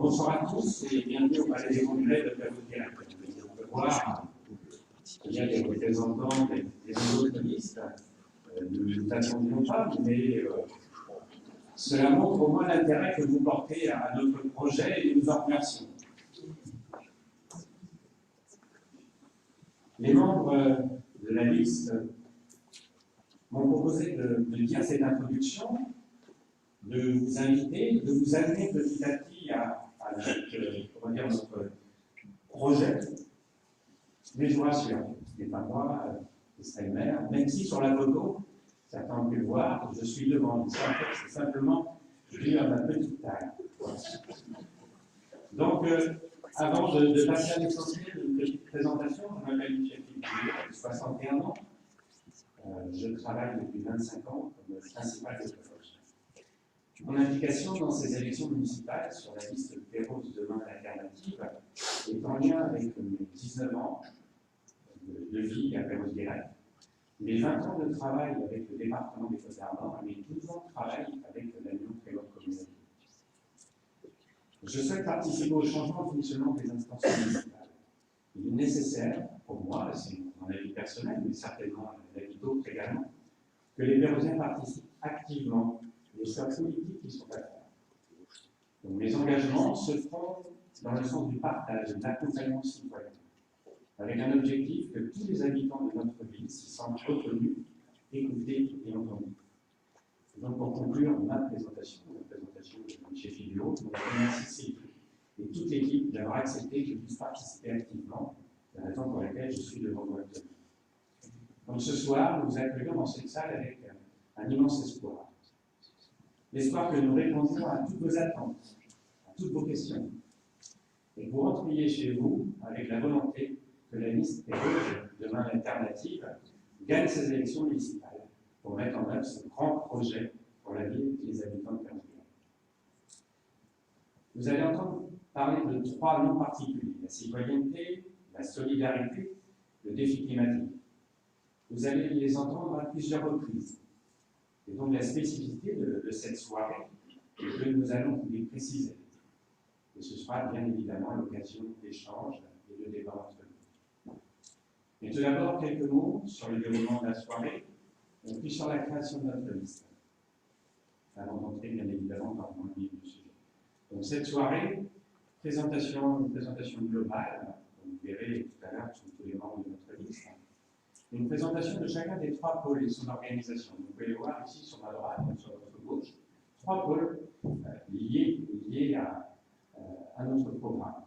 Bonsoir à tous et bienvenue au Palais des Congrès de Perros-Guirec. On peut voir qu'il y a des représentants des autres listes. Nous ne t'attendions pas, mais cela montre au moins l'intérêt que vous portez à notre projet et nous en remercions. Les membres de la liste m'ont proposé de dire cette introduction, de vous inviter, de vous amener petit à petit à notre projet. Mais je vous rassure, ce n'est pas moi, ce serait le maire, même si sur la photo, certains ont pu le voir, je suis devant. Ça, en fait, c'est simplement dû à ma petite taille. Donc, avant de passer à l'essentiel, une petite présentation. Je m'appelle Michel Philippe, j'ai 61 ans. Je travaille depuis 25 ans comme principal de projet. Mon implication dans ces élections municipales sur la liste de Perros Demain l'Alternative est en lien avec mes 19 ans de vie à Perros-Guirec, mes 20 ans de travail avec le département des Côtes-d'Armor et mes 12 ans de travail avec l'Union très haute communauté. Je souhaite participer au changement de fonctionnement des instances municipales. Il est nécessaire pour moi, et c'est mon avis personnel, mais certainement l'avis d'autres également, que les Pérosiens participent activement des choix politiques qui sont à faire. Donc, mes engagements se font dans le sens du partage et de l'accompagnement citoyen, avec un objectif que tous les habitants de notre ville s'y sentent reconnus, écoutés et entendus. Donc, pour conclure ma présentation, la présentation de M. Filio, je remercie et toute l'équipe d'avoir accepté que je puisse participer activement, la raison pour laquelle je suis devant vous actuellement. Donc, ce soir, nous vous accueillons dans cette salle avec un immense espoir. L'espoir que nous répondions à toutes vos attentes, à toutes vos questions, et que vous rentriez chez vous avec la volonté que la liste Perros Demain l'Alternative gagne ces élections municipales pour mettre en œuvre ce grand projet pour la ville et les habitants de Perros-Guirec. Vous allez entendre parler de 3 noms particuliers: la citoyenneté, la solidarité, le défi climatique. Vous allez les entendre à plusieurs reprises. Et donc la spécificité de cette soirée est que nous allons les préciser. Et ce sera bien évidemment l'occasion d'échanges et de débats entre nous. Mais tout d'abord, quelques mots sur le déroulement de la soirée, et puis sur la création de notre liste, avant d'entrer bien évidemment dans le vif du sujet. Donc cette soirée, une présentation globale, vous verrez tout à l'heure sur tous les membres de notre liste, une présentation de chacun des 3 pôles et son organisation. Vous pouvez le voir ici sur ma droite et sur votre gauche, 3 pôles liés à notre programme.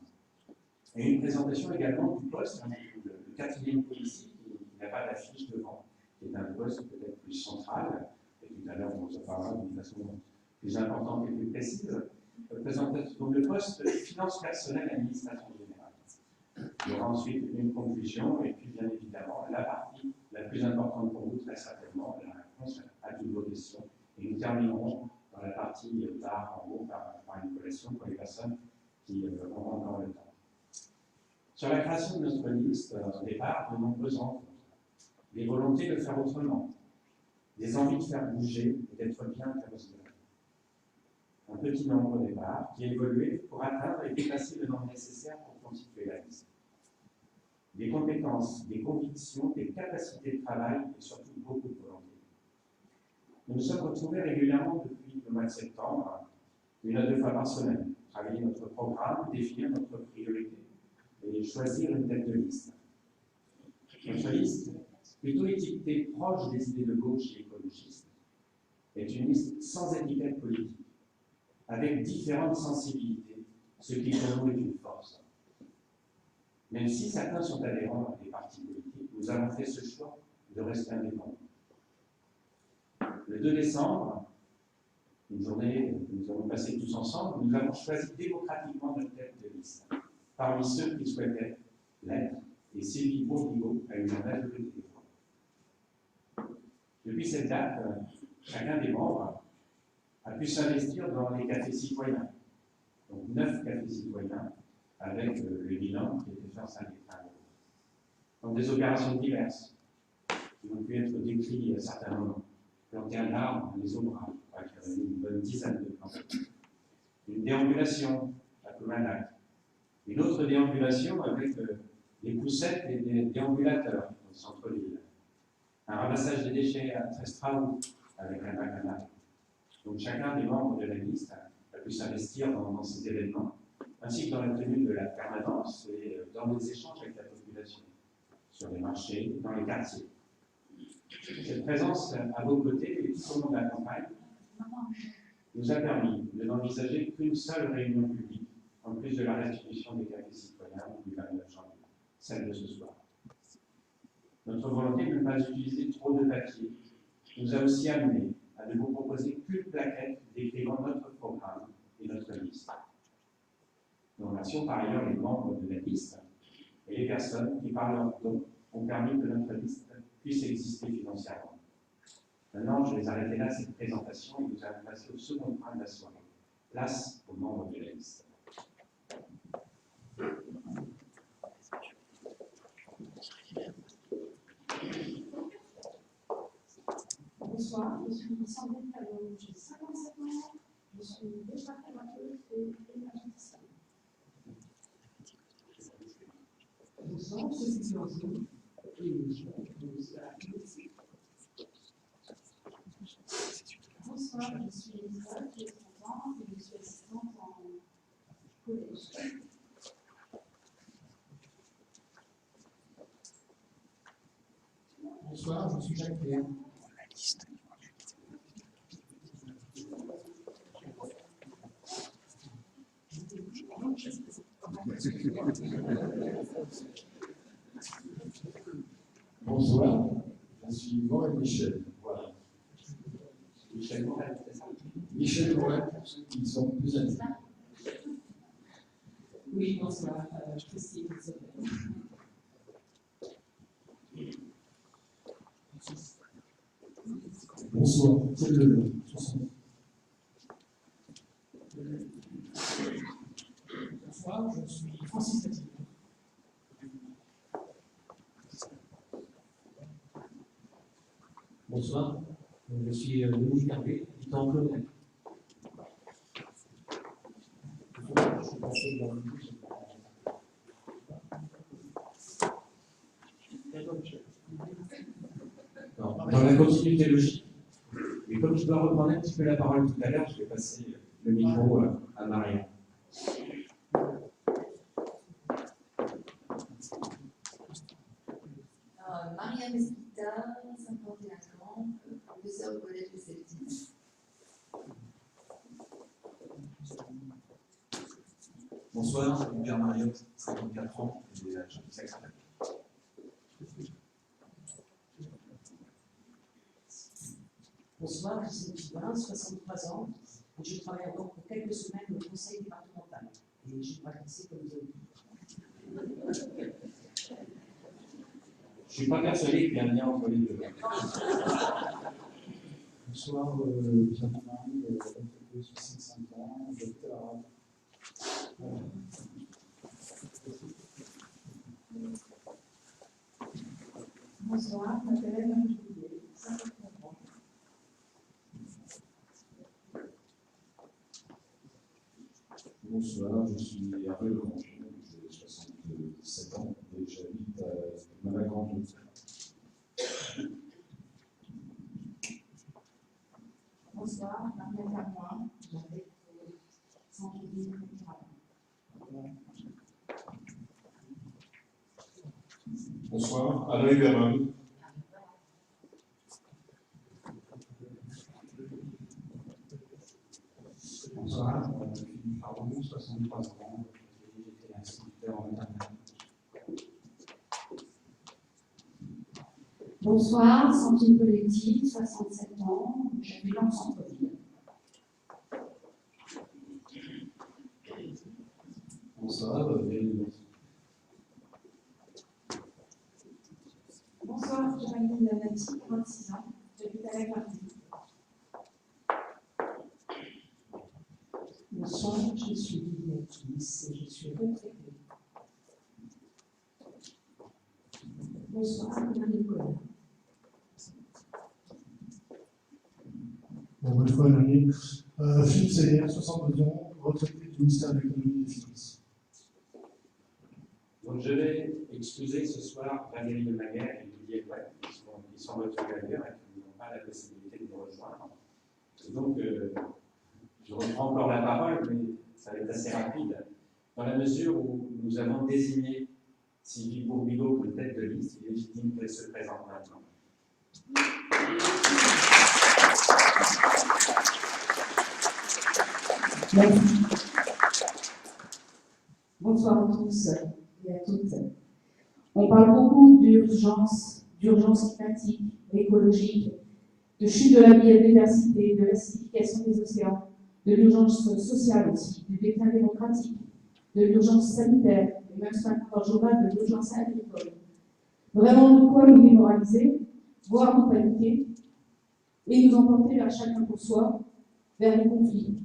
Et une présentation également du poste, le 4e pôle ici, qui n'a pas d'affiche devant, qui est un poste peut-être plus central, et tout à l'heure on en parlera d'une façon plus importante et plus précise. Donc le poste finance personnelle administration générale. Il y aura ensuite une conclusion et puis bien évidemment la partie la plus importante pour vous, très certainement, la réponse à toutes vos questions. Et nous terminerons dans la partie tard en haut par une collation pour les personnes qui auront encore le temps. Sur la création de notre liste, au départ, de nombreuses rencontres, des volontés de faire autrement, des envies de faire bouger et d'être bien Perros-Guirec. Un petit nombre au départ qui a évolué pour atteindre et dépasser le nombre nécessaire pour constituer la liste. Des compétences, des convictions, des capacités de travail et surtout beaucoup de volonté. Nous nous sommes retrouvés régulièrement depuis le mois de septembre, 1 à 2 fois par semaine, travailler notre programme, définir notre priorité et choisir une tête de liste. Notre liste, plutôt étiquetée proche des idées de gauche et écologistes, est une liste sans étiquette politique, avec différentes sensibilités, ce qui pour nous est une force. Même si certains sont adhérents à des partis politiques, nous avons fait ce choix de rester indépendants. Le 2 décembre, une journée que nous avons passée tous ensemble, nous avons choisi démocratiquement notre tête de liste, parmi ceux qui souhaitaient l'être et sévir au niveau à une majorité des voix. Depuis cette date, chacun des membres a pu s'investir dans les cafés citoyens. Donc 9 cafés citoyens avec le bilan qui était fait en 5 hectares. Donc des opérations diverses qui ont pu être décrites à certains moments. Planter un arbre dans les ombrages, une bonne dizaine de plantes. Une déambulation à comme un acte. Une autre déambulation avec des poussettes et des déambulateurs au centre-ville. Un ramassage des déchets à Trestraou avec un bac à lac. Donc chacun des membres de la liste a pu s'investir dans ces événements, ainsi que dans la tenue de la permanence et dans les échanges avec la population, sur les marchés, dans les quartiers. Cette présence à vos côtés et tout au long de la campagne nous a permis de n'envisager qu'une seule réunion publique, en plus de la restitution des cafés citoyens du 29 janvier, celle de ce soir. Notre volonté de ne pas utiliser trop de papier nous a aussi amené à ne vous proposer qu'une plaquette décrivant notre programme et notre liste. Nous remercions par ailleurs les membres de la liste et les personnes qui, par leur don, ont permis que notre liste puisse exister financièrement. Maintenant, je vais arrêter là cette présentation et nous allons passer au second point de la soirée. Place aux membres de la liste. Bonsoir, je suis Sandrine Talon, j'ai 57 ans, je suis départementeuse et énergéticienne. Bonsoir, je suis Florine et je propose la politique. Bonsoir, je suis Elisa, j'ai 30 ans et je suis assistante en collège. Bonsoir, je suis Jacques Pierre. Bonsoir, je suis Morel Michel. Voilà. Michel Morel, c'est ça? Michel Morel, pour ceux qui sont plus intimes. Oui, bonsoir, Christine Isabelle. Bonsoir, c'est le 60. Bonsoir, je suis Francis Petit. Bonsoir, je suis Louis Carvé, habitant Claudel. Je suis passé dans le dans la continuité logique. Et comme je dois reprendre un petit peu la parole tout à l'heure, je vais passer le micro à Maria. Maria Mesquita, 51 ans, professeure au collège de Celtis. Bonsoir, je suis Hubert Mariotte, 54 ans, et je suis secrétaire. Bonsoir, je suis Pibin, 63 ans, et je travaille encore pour quelques semaines au conseil départemental. Et je vais passer comme vous avez dit. Je ne suis pas persuadé qu'il y ait un lien entre les deux. Bonsoir, Pierre-Marie, 65 ans, docteur. Bonsoir, je m'appelle Anne Juillet, 59 ans. Bonsoir, je suis Hervé Legrand, j'ai 67 ans et j'habite à Malagrande. Bonsoir, Marianne Carmoin, j'habite au centre-ville culturel. Bonsoir, Alain Hubert. Bonsoir, Philippe Pardon, 63 ans, j'étais instituteur en maternelle. Bonsoir, Sandrine Poletti, 67 ans, j'habite dans le centre-ville. Bonsoir, Valérie. Bonsoir, Jérémy Lanati, 26 ans, j'habite à la Gardie. Bonsoir, je suis Viviane Kiss et je suis retraitée. Bonsoir, Marie-Nicolas. Bonne fois, Philippe Sénière, 62 ans, retraité du ministère de l'économie et des finances. Donc je vais excuser ce soir Valérie de Maguère et Didier Couette, qui sont retenus ailleurs et qui n'ont pas la possibilité de nous rejoindre. Et donc, je reprends encore la parole, mais ça va être assez rapide, dans la mesure où nous avons désigné Sylvie Bourbigo comme tête de liste. Il est légitime qu'elle se présente maintenant. Merci. Bonsoir à tous et à toutes. On parle beaucoup d'urgence climatique, écologique, de chute de la biodiversité, de l'acidification des océans, de l'urgence sociale aussi, du déclin démocratique, de l'urgence sanitaire, et même ce matin dans le journal, de l'urgence agricole. Vraiment de quoi nous démoraliser, voire nous paniquer, et nous emporter vers chacun pour soi, vers le conflit.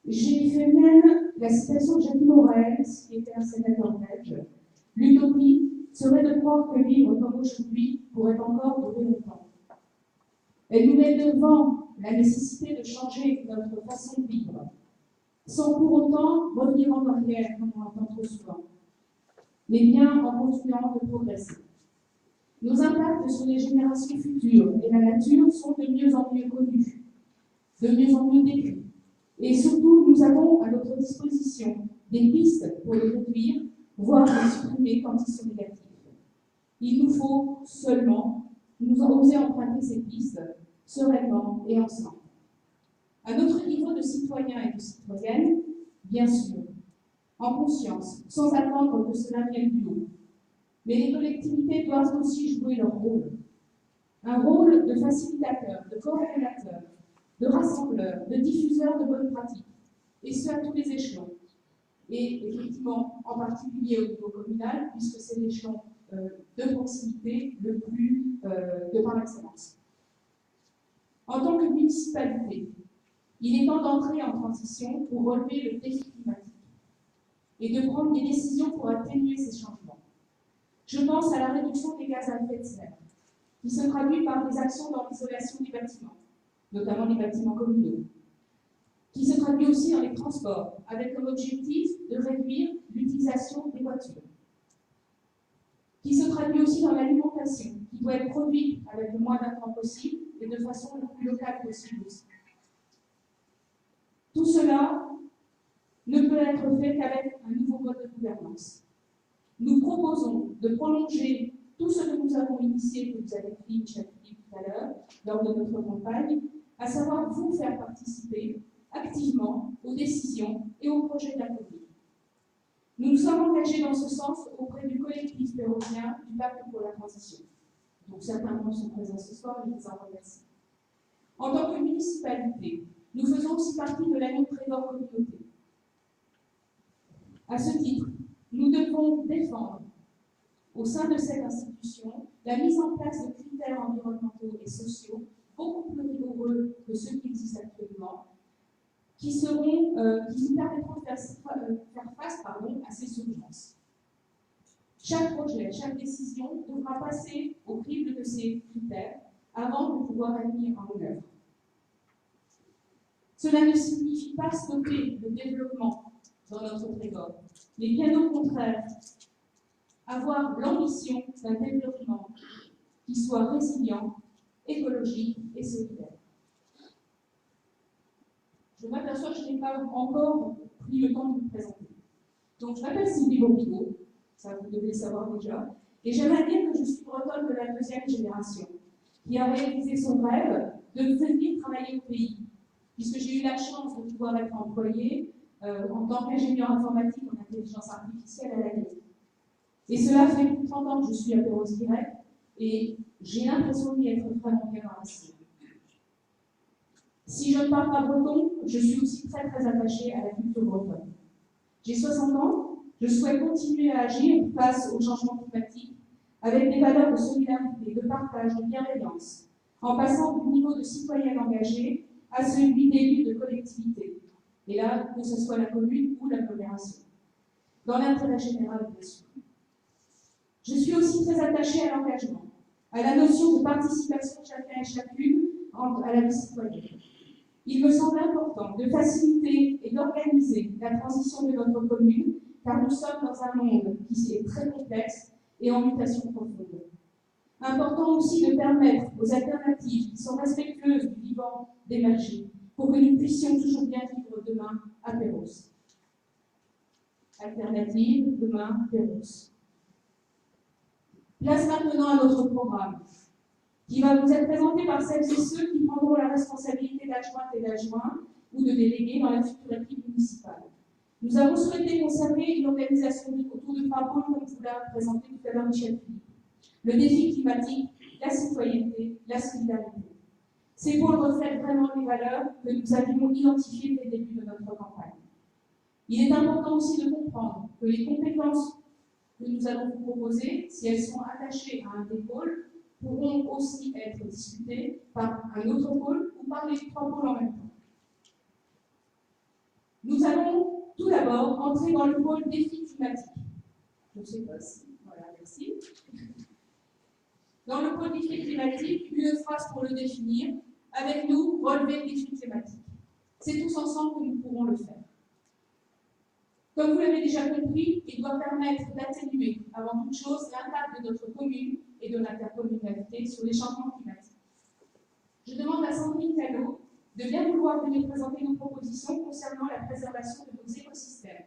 J'ai fait mienne la citation de Jackie Morel, qui était un sénateur belge. L'utopie serait de croire que vivre comme aujourd'hui pourrait encore durer longtemps. Elle nous met devant la nécessité de changer notre façon de vivre, sans pour autant revenir en arrière, comme on l'entend trop souvent, mais bien en continuant de progresser. Nos impacts sur les générations futures et la nature sont de mieux en mieux connus, de mieux en mieux décrits. Et surtout, nous avons à notre disposition des pistes pour les réduire, voire les supprimer quand ils sont négatifs. Il nous faut seulement nous oser emprunter ces pistes sereinement et ensemble. À notre niveau de citoyens et de citoyennes, bien sûr, en conscience, sans attendre que cela vienne du haut. Mais les collectivités doivent aussi jouer leur rôle. Un rôle de facilitateur, de coordonnateur, de rassembleur, de diffuseur de bonnes pratiques, et ce à tous les échelons. Et effectivement, en particulier au niveau communal, puisque c'est l'échelon de proximité le plus de par excellence. En tant que municipalité, il est temps d'entrer en transition pour relever le défi climatique et de prendre des décisions pour atténuer ces changements. Je pense à la réduction des gaz à effet de serre, qui se traduit par des actions dans l'isolation des bâtiments, notamment les bâtiments communaux, qui se traduit aussi dans les transports, avec comme objectif de réduire l'utilisation des voitures, qui se traduit aussi dans l'alimentation, qui doit être produite avec le moins d'intrants possible et de façon le plus locale possible aussi. Tout cela ne peut être fait qu'avec un nouveau mode de gouvernance. Nous proposons de prolonger tout ce que nous avons initié, que vous avez dit, Michel Philippe, tout à l'heure, lors de notre campagne, à savoir vous faire participer activement aux décisions et aux projets de la commune. Nous nous sommes engagés dans ce sens auprès du collectif péruvien du Pacte pour la transition. Donc certains membres sont présents ce soir, je les en remercie. En tant que municipalité, nous faisons aussi partie de la Trésor communauté. À ce titre, nous devons défendre, au sein de cette institution, la mise en place de critères environnementaux et sociaux beaucoup plus rigoureux que ceux qui existent actuellement, qui nous permettront de faire face à ces urgences. Chaque projet, chaque décision devra passer au crible de ces critères avant de pouvoir être mis en œuvre. Cela ne signifie pas stopper le développement dans notre trésor, mais bien au contraire, avoir l'ambition d'un développement qui soit résilient, écologique et solidaire. Je m'aperçois que je n'ai pas encore pris le temps de vous présenter. Donc, je m'appelle Sylvie Bourbigo, ça vous devez le savoir déjà, et j'aimerais dire que je suis bretonne de la deuxième génération, qui a réalisé son rêve de venir travailler au pays, puisque j'ai eu la chance de pouvoir être employée en tant qu'ingénieur informatique en intelligence artificielle à l'année. Et cela fait plus de 30 ans que je suis à Perros-Guirec, et j'ai l'impression d'y être vraiment bien dans la cible. Si je ne parle pas breton, je suis aussi très très attachée à la culture bretonne. J'ai 60 ans, je souhaite continuer à agir face au changement climatique avec des valeurs de solidarité, de partage, de bienveillance, en passant du niveau de citoyen engagé à celui d'élu de collectivité. Et là, que ce soit la commune ou l'agglomération. Dans l'intérêt général, bien sûr. Je suis aussi très attachée à l'engagement, à la notion de participation de chacun et chacune à la vie citoyenne. Il me semble important de faciliter et d'organiser la transition de notre commune, car nous sommes dans un monde qui est très complexe et en mutation profonde. Important aussi de permettre aux alternatives qui sont respectueuses du vivant d'émerger, pour que nous puissions toujours bien vivre demain à Perros. Alternative, demain, Perros. Place maintenant à notre programme, qui va vous être présenté par celles et ceux qui prendront la responsabilité d'adjointe et d'adjoint ou de délégués dans la future équipe municipale. Nous avons souhaité conserver une organisation autour de 3 pôles, comme vous l'a présenté tout à l'heure Michel Philippe. Le défi climatique, la citoyenneté, la solidarité. Ces pôles reflètent vraiment les valeurs que nous avions identifiées dès le début de notre campagne. Il est important aussi de comprendre que les compétences que nous allons vous proposer, si elles sont attachées à un des pôles, pourront aussi être discutées par un autre pôle ou par les 3 pôles en même temps. Nous allons tout d'abord entrer dans le pôle défi climatique. Je ne sais pas si. Voilà, merci. Dans le pôle défi climatique, une phrase pour le définir. Avec nous, relever le défi climatique. C'est tous ensemble que nous pourrons le faire. Comme vous l'avez déjà compris, il doit permettre d'atténuer, avant toute chose, l'impact de notre commune et de l'intercommunalité sur les changements climatiques. Je demande à Sandrine Callot de bien vouloir venir présenter nos propositions concernant la préservation de nos écosystèmes,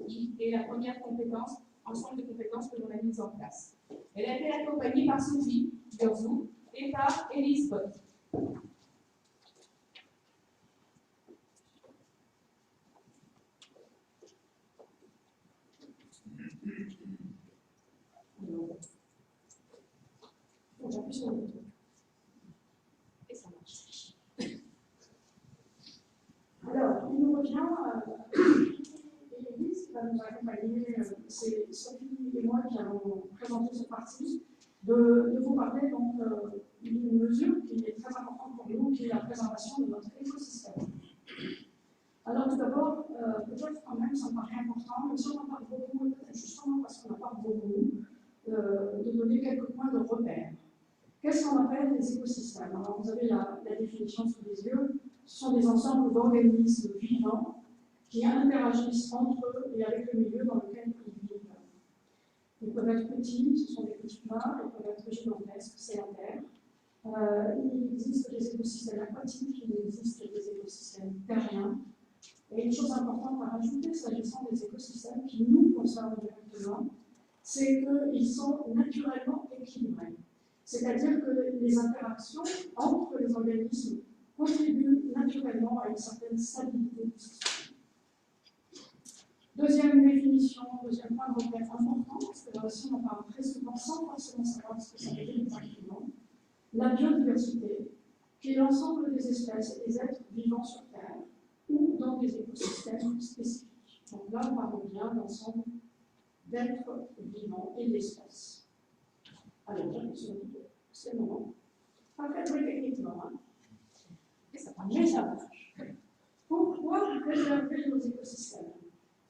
qui est la première compétence, ensemble de compétences que l'on a mises en place. Elle a été accompagnée par Sophie Gerzou et par Élise Bott. J'appuie sur le bouton. Et ça marche. Alors, il nous revient, Élise qui va nous accompagner, c'est Sophie et moi qui allons présenter ce parti, de vous parler donc d'une mesure qui est très importante pour nous, qui est la préservation de notre écosystème. Alors tout d'abord, peut-être quand même, ça me paraît important, même si on en parle beaucoup, et peut-être justement parce qu'on en parle beaucoup, de donner quelques points de repère. Qu'est-ce qu'on appelle les écosystèmes? Alors vous avez la définition sous les yeux. Ce sont des ensembles d'organismes vivants qui interagissent entre eux et avec le milieu dans lequel ils vivent. Ils peuvent être petits, ce sont des petits plats, ils peuvent être gigantesques, c'est la Terre. Il existe des écosystèmes aquatiques, il existe des écosystèmes terriens. Et une chose importante à rajouter s'agissant des écosystèmes qui nous concernent directement, c'est qu'ils sont naturellement équilibrés. C'est-à-dire que les interactions entre les organismes contribuent naturellement à une certaine stabilité du système. Deuxième définition, deuxième point de repère important, parce que là aussi on en parle très souvent sans forcément savoir ce que ça veut dire exactement, la biodiversité, qui est l'ensemble des espèces et des êtres vivants sur Terre ou dans des écosystèmes spécifiques. Donc là, on parle bien d'ensemble d'êtres vivants et d'espèces. Alors, j'appuie sur le bouton. C'est le moment. Pas très techniquement, hein. Mais ça marche. Pourquoi préserver nos écosystèmes?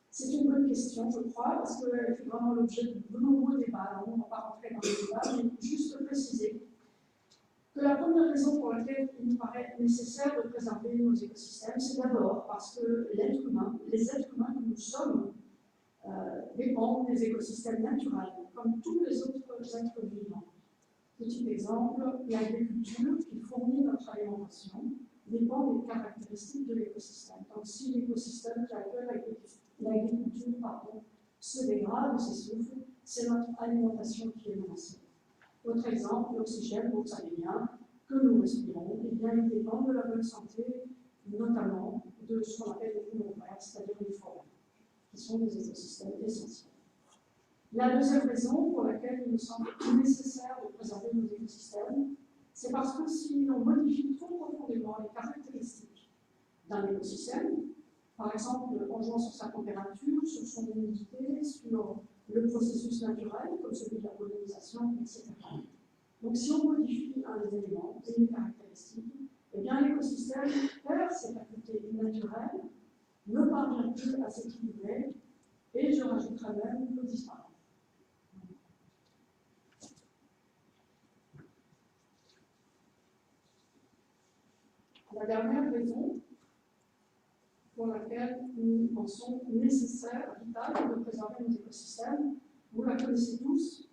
C'est une bonne question, je crois, parce qu'elle fait vraiment l'objet de nombreux débats. Alors, on ne va pas rentrer dans les débats, mais juste préciser que la première raison pour laquelle il nous paraît nécessaire de préserver nos écosystèmes, c'est d'abord parce que l'être humain, les êtres humains que nous sommes, dépendent des écosystèmes naturels, comme tous les autres êtres vivants. Petit exemple, l'agriculture qui fournit notre alimentation dépend des caractéristiques de l'écosystème. Donc si l'écosystème qui accueille l'agriculture se dégrade ou s'essouffle, c'est notre alimentation qui est menacée. Autre exemple, l'oxygène, vous savez bien, que nous respirons, eh bien, il dépend de la bonne santé, notamment de ce qu'on appelle les poumons verts, c'est-à-dire les forêts, qui sont des écosystèmes essentiels. La deuxième raison pour laquelle il nous semble nécessaire de préserver nos écosystèmes, c'est parce que si l'on modifie trop profondément les caractéristiques d'un écosystème, par exemple en jouant sur sa température, sur son humidité, sur le processus naturel, comme celui de la pollinisation, etc. Donc si on modifie un des éléments, une caractéristique, eh bien l'écosystème perd ses facultés naturelles, ne parvient plus à s'équilibrer, et je rajouterais même peut disparaître. La dernière raison, pour laquelle nous pensons nécessaire, vital, de préserver nos écosystèmes. Vous la connaissez tous.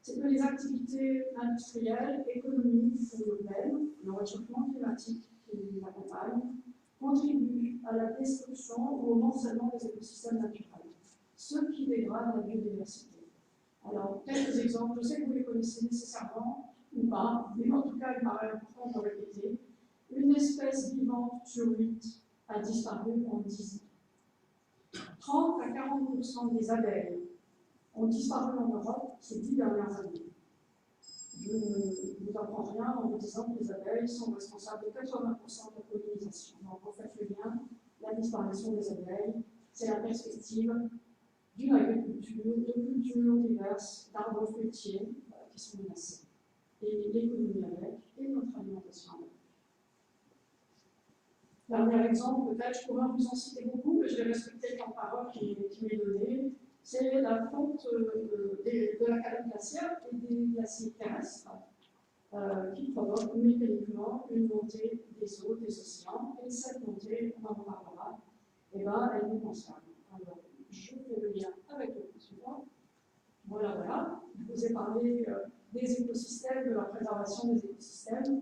C'est que les activités industrielles, économiques ou urbaines, le réchauffement climatique qui les accompagne, contribuent à la destruction ou au morcellement des écosystèmes naturels, ce qui dégrade la biodiversité. Alors, quelques exemples, je sais que vous les connaissez nécessairement ou pas, mais en tout cas, il paraît important de le répéter. Une espèce vivante sur 8 a disparu en 10 ans. 30 à 40% des abeilles ont disparu en Europe ces 10 dernières années. Je ne vous apprends rien en vous disant que les abeilles sont responsables de 80% de la pollinisation. Donc, vous faites le lien, la disparition des abeilles, c'est la perspective d'une agriculture, de cultures diverses, d'arbres fruitiers qui sont menacés. Et l'économie avec, et notre alimentation avec. Dernier exemple, peut-être, je pourrais vous en citer beaucoup, mais je vais respecter le temps de parole qui m'est donné. C'est la fonte de la calotte glaciaire et des glaciers terrestres qui provoquent mécaniquement une montée des eaux, des océans. Et cette montée, on en parlera, eh ben, elle nous concerne. Alors, je fais le lien avec le suivant. Voilà. Je vous ai parlé des écosystèmes, de la préservation des écosystèmes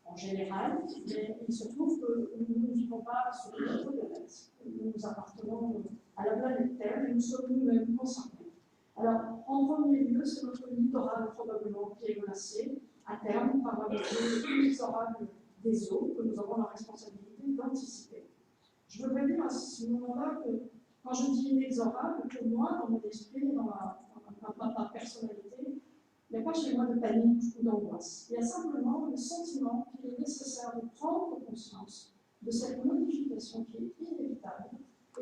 en général, mais il se trouve que nous ne vivons pas sur notre planète. Nous appartenons à la planète Terre et nous sommes nous-mêmes concernés. Alors, en premier lieu, c'est notre littoral probablement qui est menacé à terme par la montée inexorable des eaux que nous avons la responsabilité d'anticiper. Je voudrais dire à ce moment-là que quand je dis inexorable, pour moi, dans mon esprit, dans ma personnalité, il n'y a pas chez moi de panique ou d'angoisse. Il y a simplement le sentiment qu'il est nécessaire de prendre conscience de cette modification qui est inévitable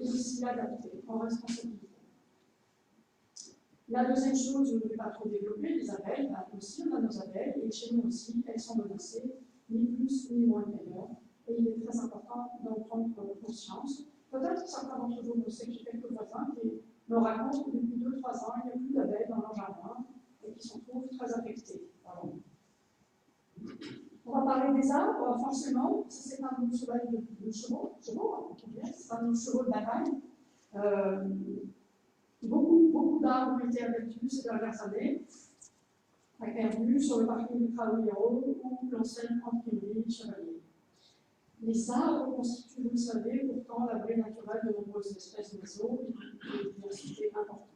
et de s'y adapter en responsabilité. La deuxième chose, je ne vais pas trop développer, les abeilles, là aussi on a nos abeilles, et chez nous aussi, elles sont menacées, ni plus ni moins qu'ailleurs, et il est très important d'en prendre conscience. Peut-être que certains d'entre vous, je sais que j'ai quelques voisins qui me racontent que depuis 2-3 ans, il n'y a plus d'abeilles dans leur jardin, et qui s'en trouvent très affectés. Pardon. On va parler des arbres, forcément, ça c'est un de nos chevaux, c'est un de nos chevaux de bataille. Beaucoup d'arbres ont été abattus ces dernières années, à Clairvue, sur le parking du Tralonero ou l'enseigne Imprimerie Chevalier. Les arbres constituent, vous le savez, pourtant l'abri naturel de nombreuses espèces d'oiseaux et d'une diversité importante.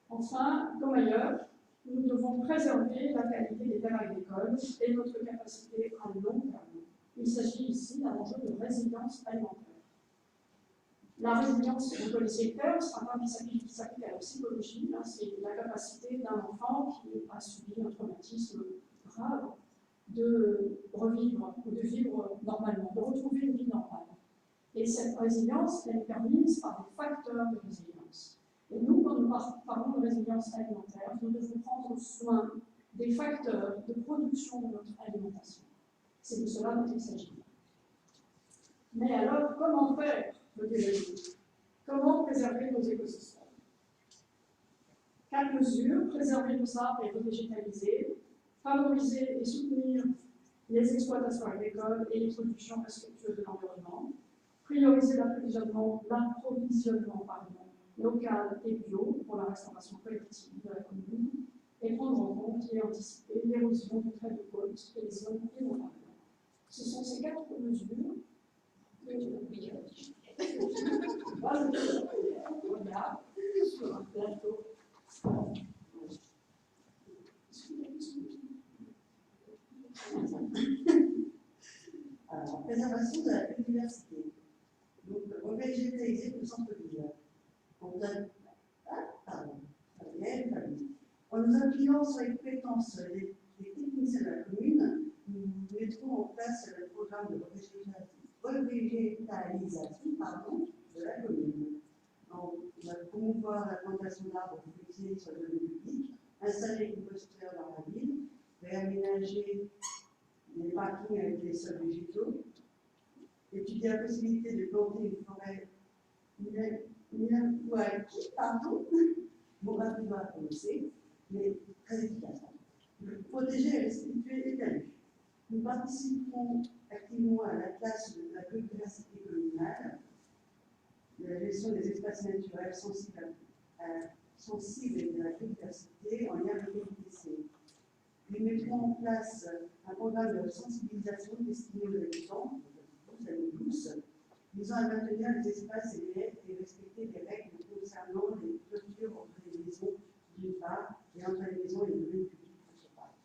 Enfin, comme ailleurs, nous devons préserver la qualité des terres agricoles et notre capacité à long terme. Il s'agit ici d'un enjeu de résilience alimentaire. La résilience, vous connaissez le terme, c'est un terme qui s'applique à la psychologie, c'est la capacité d'un enfant qui a subi un traumatisme grave de revivre ou de vivre normalement, de retrouver une vie normale. Et cette résilience, elle est permise par des facteurs de résilience. Et nous, quand nous parlons de résilience alimentaire, nous devons prendre soin des facteurs de production de notre alimentation. C'est de cela dont il s'agit. Mais alors, comment faire, me direz-vous? Comment préserver nos écosystèmes? 4 mesures: préserver nos arbres et revégétaliser, favoriser et soutenir les exploitations agricoles et les productions respectueuses de l'environnement, prioriser l'approvisionnement local et bio pour la restauration collective de la commune, et prendre en compte et anticiper l'érosion du trait de côte et les zones inondables. Ce sont ces 4 mesures que voilà, sur un plateau. Alors, préservation de la biodiversité. Donc, revégétaliser le centre-ville. En nous appuyant sur les compétences des techniciens de la commune, nous mettrons en place le programme de revégétalisation de la commune. Donc, on va promouvoir la plantation d'arbres fruitiers sur le domaine public, installer une construire dans la ville, réaménager les parkings avec des sols végétaux, étudier la possibilité de planter une forêt bon, rapidement à prononcer, mais très efficace. Protéger et restituer les talus. Nous participerons activement à l'atlas de la biodiversité communale, de la gestion des espaces naturels sensibles et de la biodiversité en lien avec l'IPC. Nous mettrons en place un programme de sensibilisation destiné aux habitants, à nous tous, visant à maintenir les espaces et les haies et respecter les règles concernant les clôtures entre les maisons d'une part et entre les maisons et les domaines publics d'autre part.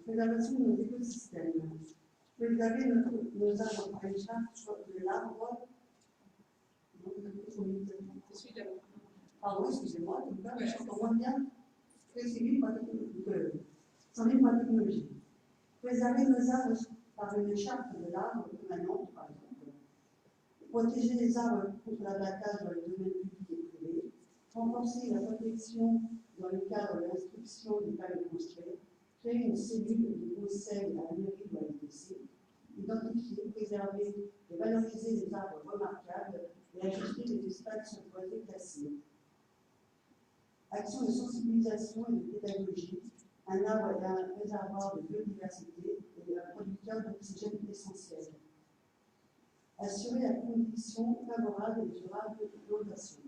Préservation de nos écosystèmes. Préserver nos arbres par une charte de l'arbre. Pardon, excusez-moi, donc là, je suis encore moins bien précisé sans ligne par technologie. Préserver nos arbres par une charte de l'arbre permanente, par exemple. Protéger les arbres contre l'abattage dans les domaines publics et privés. Renforcer la protection dans le cadre de l'instruction des permis de construire. Créer une cellule de conseil à la mairie ou à l'IPC. Identifier, préserver et valoriser les arbres remarquables et ajuster les espaces sur boisés classés. Action de sensibilisation et de pédagogie. Un arbre est un réservoir de biodiversité et un producteur d'oxygène essentiel. Assurer la condition favorable et durable de l'inondation.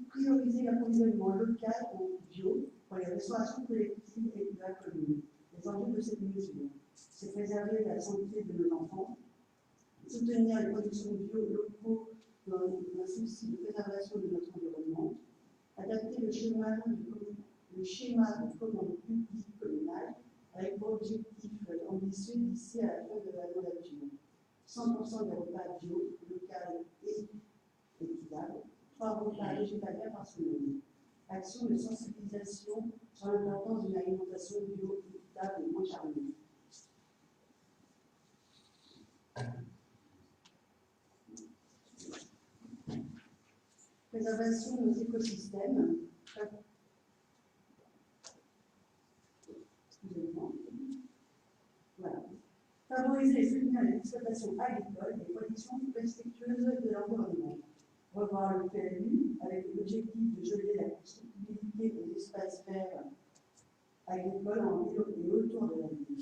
Prioriser l'approvisionnement local en bio pour les restaurations collectives et de la commune. Les enjeux de cette mesure, c'est préserver la santé de nos enfants, soutenir les productions bio locaux dans un souci de préservation de notre environnement, adapter le schéma de commande publique communale avec pour objectif ambitieux d'ici à la fin de la mandature. 100% des repas bio, local et équitable, 3 repas végétaliens par semaine. Action de sensibilisation sur l'importance d'une alimentation bio, équitable et moins charnée. Préservation de nos écosystèmes. Excusez-moi. Voilà. Favoriser et soutenir les exploitations agricoles et productions respectueuses de l'environnement. Revoir le PLU avec l'objectif de geler la constructibilité des espaces verts agricoles en ville et autour de la ville.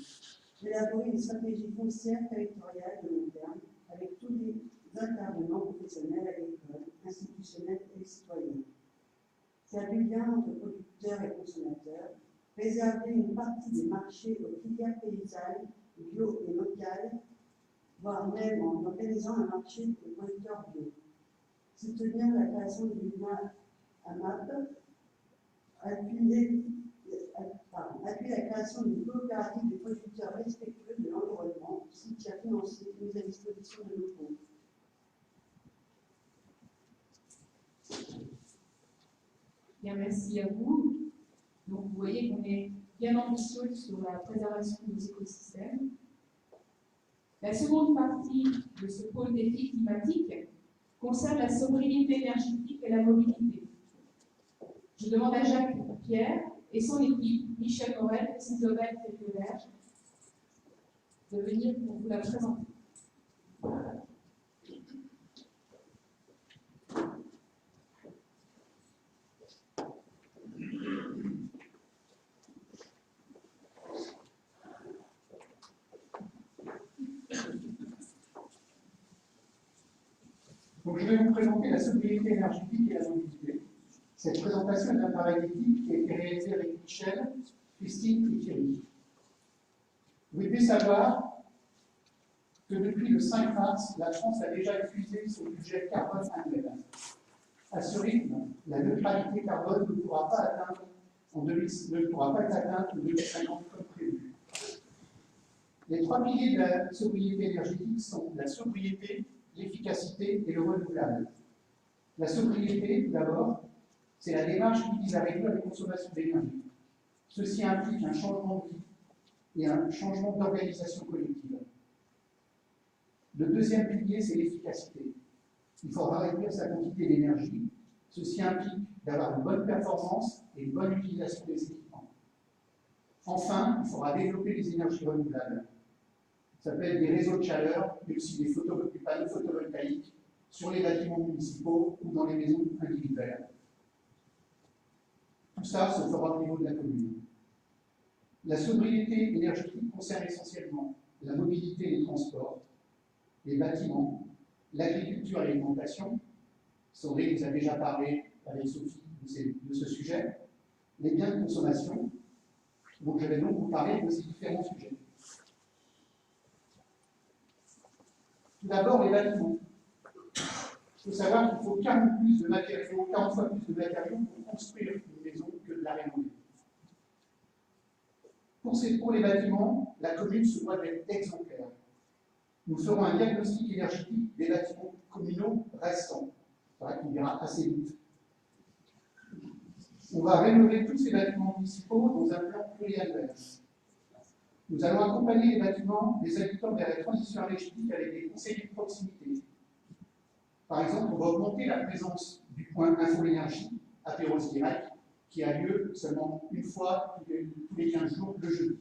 Élaborer une stratégie foncière territoriale de long terme avec tous les intervenants professionnels agricoles, institutionnels et citoyens. Faire du lien entre producteurs et consommateurs, réserver une partie des marchés aux filières paysannes, bio et locales, voire même en organisant un marché de producteurs bio. Soutenir la création du lien AMAP, appuyer la création d'une coopérative de producteurs respectueux de l'environnement, soutien financier mis à disposition de nos fonds. Bien, merci à vous. Donc, vous voyez qu'on est bien ambitieux sur la préservation de nos écosystèmes. La seconde partie de ce pôle défi climatique concerne la sobriété énergétique et la mobilité. Je demande à Jacques Pierre et son équipe, Michel Morel, Isabelle Felgueverge, de venir pour vous la présenter. Donc, je vais vous présenter la sobriété énergétique et la mobilité. Cette présentation est d'un travail d'équipe qui a été réalisé avec Michel, Christine et Thierry. Vous devez savoir que depuis le 5 mars, la France a déjà épuisé son budget carbone annuel. À ce rythme, la neutralité carbone ne pourra pas être atteinte en 2050 comme prévu. Les 3 piliers de la sobriété énergétique sont la sobriété, l'efficacité et le renouvelable. La sobriété, tout d'abord, c'est la démarche qui vise à réduire les consommations d'énergie. Ceci implique un changement de vie et un changement d'organisation collective. Le deuxième pilier, c'est l'efficacité. Il faudra réduire sa quantité d'énergie. Ceci implique d'avoir une bonne performance et une bonne utilisation des équipements. Enfin, il faudra développer les énergies renouvelables. Ça peut être des réseaux de chaleur, mais aussi des panneaux photovoltaïques sur les bâtiments municipaux ou dans les maisons individuelles. Tout ça se fera au niveau de la commune. La sobriété énergétique concerne essentiellement la mobilité et les transports, les bâtiments, l'agriculture et l'alimentation. Sandrine vous a déjà parlé avec Sophie de ce sujet, les biens de consommation. Donc je vais donc vous parler de ces différents sujets. Tout d'abord, les bâtiments. Il faut savoir qu'il faut 40 fois plus de matériaux pour construire une maison que de la rénover. Pour les bâtiments, la commune se doit d'être exemplaire. Nous ferons un diagnostic énergétique des bâtiments communaux restants. C'est vrai qu'on ira assez vite. On va rénover tous ces bâtiments municipaux dans un plan pluriannuel. Nous allons accompagner les bâtiments des habitants vers la transition énergétique avec des conseils de proximité. Par exemple, on va augmenter la présence du point Info-Énergie à Perros-Guirec, qui a lieu seulement une fois tous les 15 jours, le jeudi.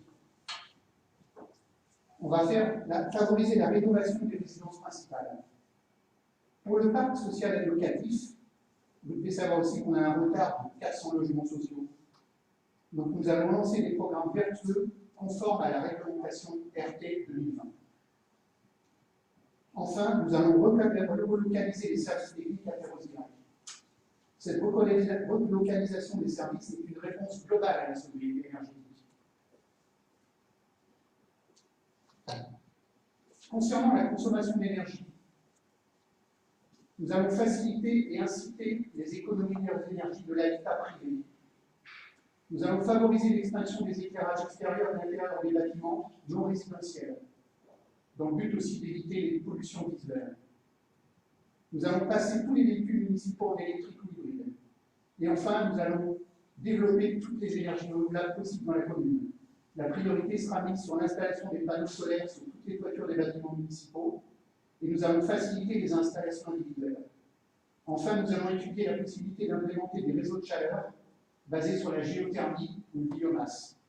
On va favoriser la rénovation des résidences principales. Pour le parc social et locatif, vous devez savoir aussi qu'on a un retard de 400 logements sociaux. Donc nous allons lancer des programmes vertueux conformes à la réglementation RT 2020. Enfin, nous allons relocaliser les services techniques à Perros-Guirec. Cette relocalisation des services est une réponse globale à la sobriété énergétique. Concernant la consommation d'énergie, nous allons faciliter et inciter les économies d'énergie de l'habitat privé. Nous allons favoriser l'extinction des éclairages extérieurs et intérieurs des bâtiments non résidentiels, dans le but aussi d'éviter les pollutions visuelles. Nous allons passer tous les véhicules municipaux en électrique ou hybride. Et enfin, nous allons développer toutes les énergies renouvelables possibles dans la commune. La priorité sera mise sur l'installation des panneaux solaires sur toutes les toitures des bâtiments municipaux et nous allons faciliter les installations individuelles. Enfin, nous allons étudier la possibilité d'implémenter des réseaux de chaleur basés sur la géothermie ou le biomasse.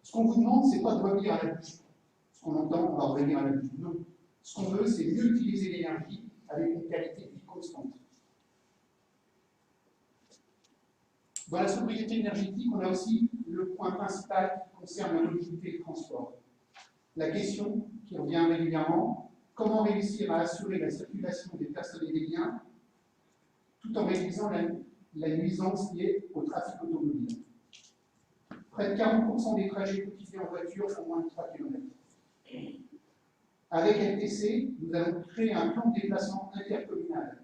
Ce qu'on vous demande, ce n'est pas de revenir à la bougie. Ce qu'on entend, on va revenir à la bougie. Non. Ce qu'on veut, c'est mieux utiliser l'énergie avec une qualité de vie constante. Dans la sobriété énergétique, on a aussi le point principal qui concerne la mobilité et le transport. La question qui revient régulièrement, comment réussir à assurer la circulation des personnes et des biens tout en réduisant la nuisance liée au trafic automobile. Près de 40% des trajets quotidiens en voiture font moins de 3 km. Avec LTC, nous allons créer un plan de déplacement intercommunal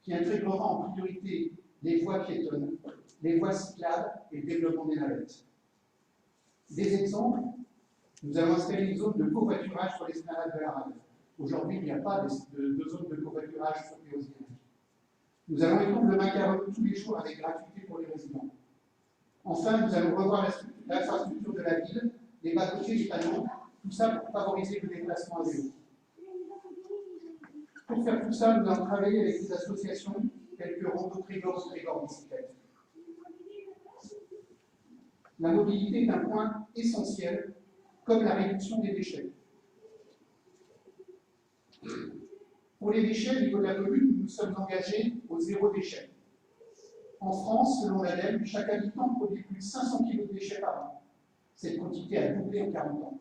qui intégrera en priorité les voies piétonnes, les voies cyclables et le développement des navettes. Des exemples, nous allons installer une zone de covoiturage sur l'esplanade de la Rade. Aujourd'hui, il n'y a pas de zone de covoiturage sur Perros-Guirec. Nous allons étendre le macaroni tous les jours avec gratuité pour les résidents. Enfin, nous allons revoir l'infrastructure de la ville, les bas-côtés, les panneaux, tout ça pour favoriser le déplacement à vélo. Pour faire tout ça, nous allons travailler avec des associations telles que Rando Trégor ou Trégor Bicyclette. La mobilité est un point essentiel, comme la réduction des déchets. Pour les déchets, au niveau de la commune, nous sommes engagés au zéro déchet. En France, selon l'ADEME, chaque habitant produit plus de 500 kg de déchets par an. Cette quantité a doublé en 40 ans.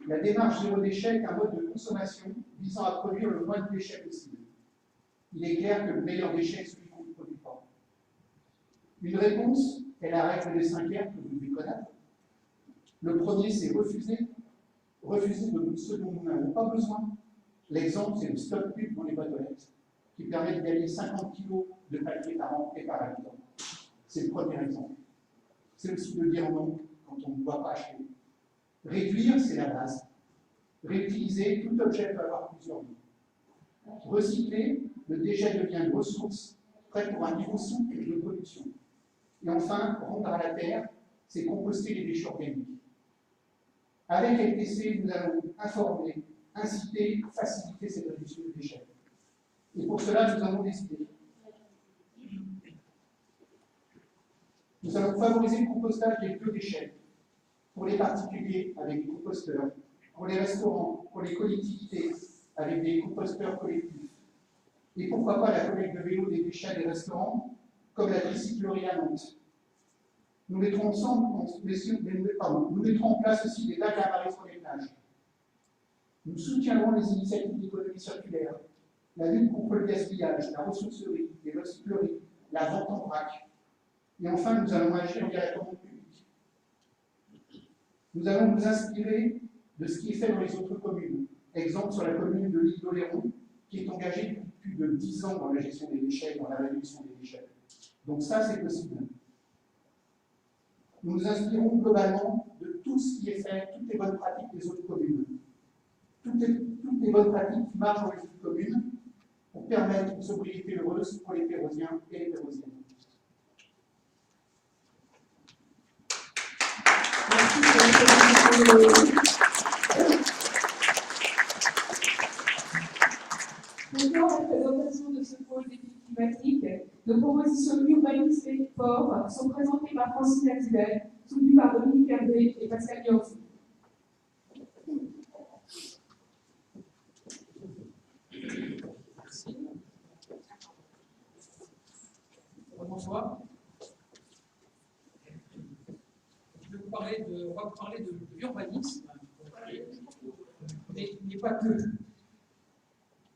La démarche zéro déchet est un mode de consommation visant à produire le moins de déchets possible. Il est clair que le meilleur déchet est celui qu'on ne produit pas. Une réponse est la règle des 5 R que vous devez connaître. Le premier, c'est refuser de ce dont nous n'avons pas besoin. L'exemple, c'est le stock pub dans les boîtes aux lettres, qui permet de gagner 50 kg de papier par an et par habitant. C'est le premier exemple. C'est aussi de dire non quand on ne doit pas acheter. Réduire, c'est la base. Réutiliser, tout objet peut avoir plusieurs vies. Recycler, le déchet devient une ressource prête pour un niveau souple de production. Et enfin, rendre à la terre, c'est composter les déchets organiques. Avec LTC, nous allons informer, inciter, faciliter cette réduction de déchets. Et pour cela, nous avons décidé Nous allons favoriser le compostage des biodéchets pour les particuliers avec des composteurs, pour les restaurants, pour les collectivités avec des composteurs collectifs. Et pourquoi pas la collecte de vélos des déchets des restaurants, comme la tricyclerie à Nantes. Nous mettrons en place aussi des bacs à marée sur les plages. Nous soutiendrons les initiatives d'économie circulaire, la lutte contre le gaspillage, la ressourcerie, les recycleries, la vente en vrac. Et enfin, nous allons agir via la commande publique. Nous allons nous inspirer de ce qui est fait dans les autres communes. Exemple sur la commune de l'île d'Oléron, qui est engagée depuis plus de 10 ans dans la gestion des déchets, dans la réduction des déchets. Donc ça, c'est possible. Nous nous inspirons globalement de tout ce qui est fait, toutes les bonnes pratiques des autres communes. Toutes les bonnes pratiques qui marchent dans les autres communes pour permettre une sobriété heureuse pour les Pérosiens et les Pérosiennes. Pour la présentation de ce pôle d'études climatiques, nos propositions d'urbanisme et fort sont présentées par Francine Latibert, soutenues par Dominique Hervé et Pascal Bianchi. Merci. Bonsoir. On va vous parler de l'urbanisme, mais pas que.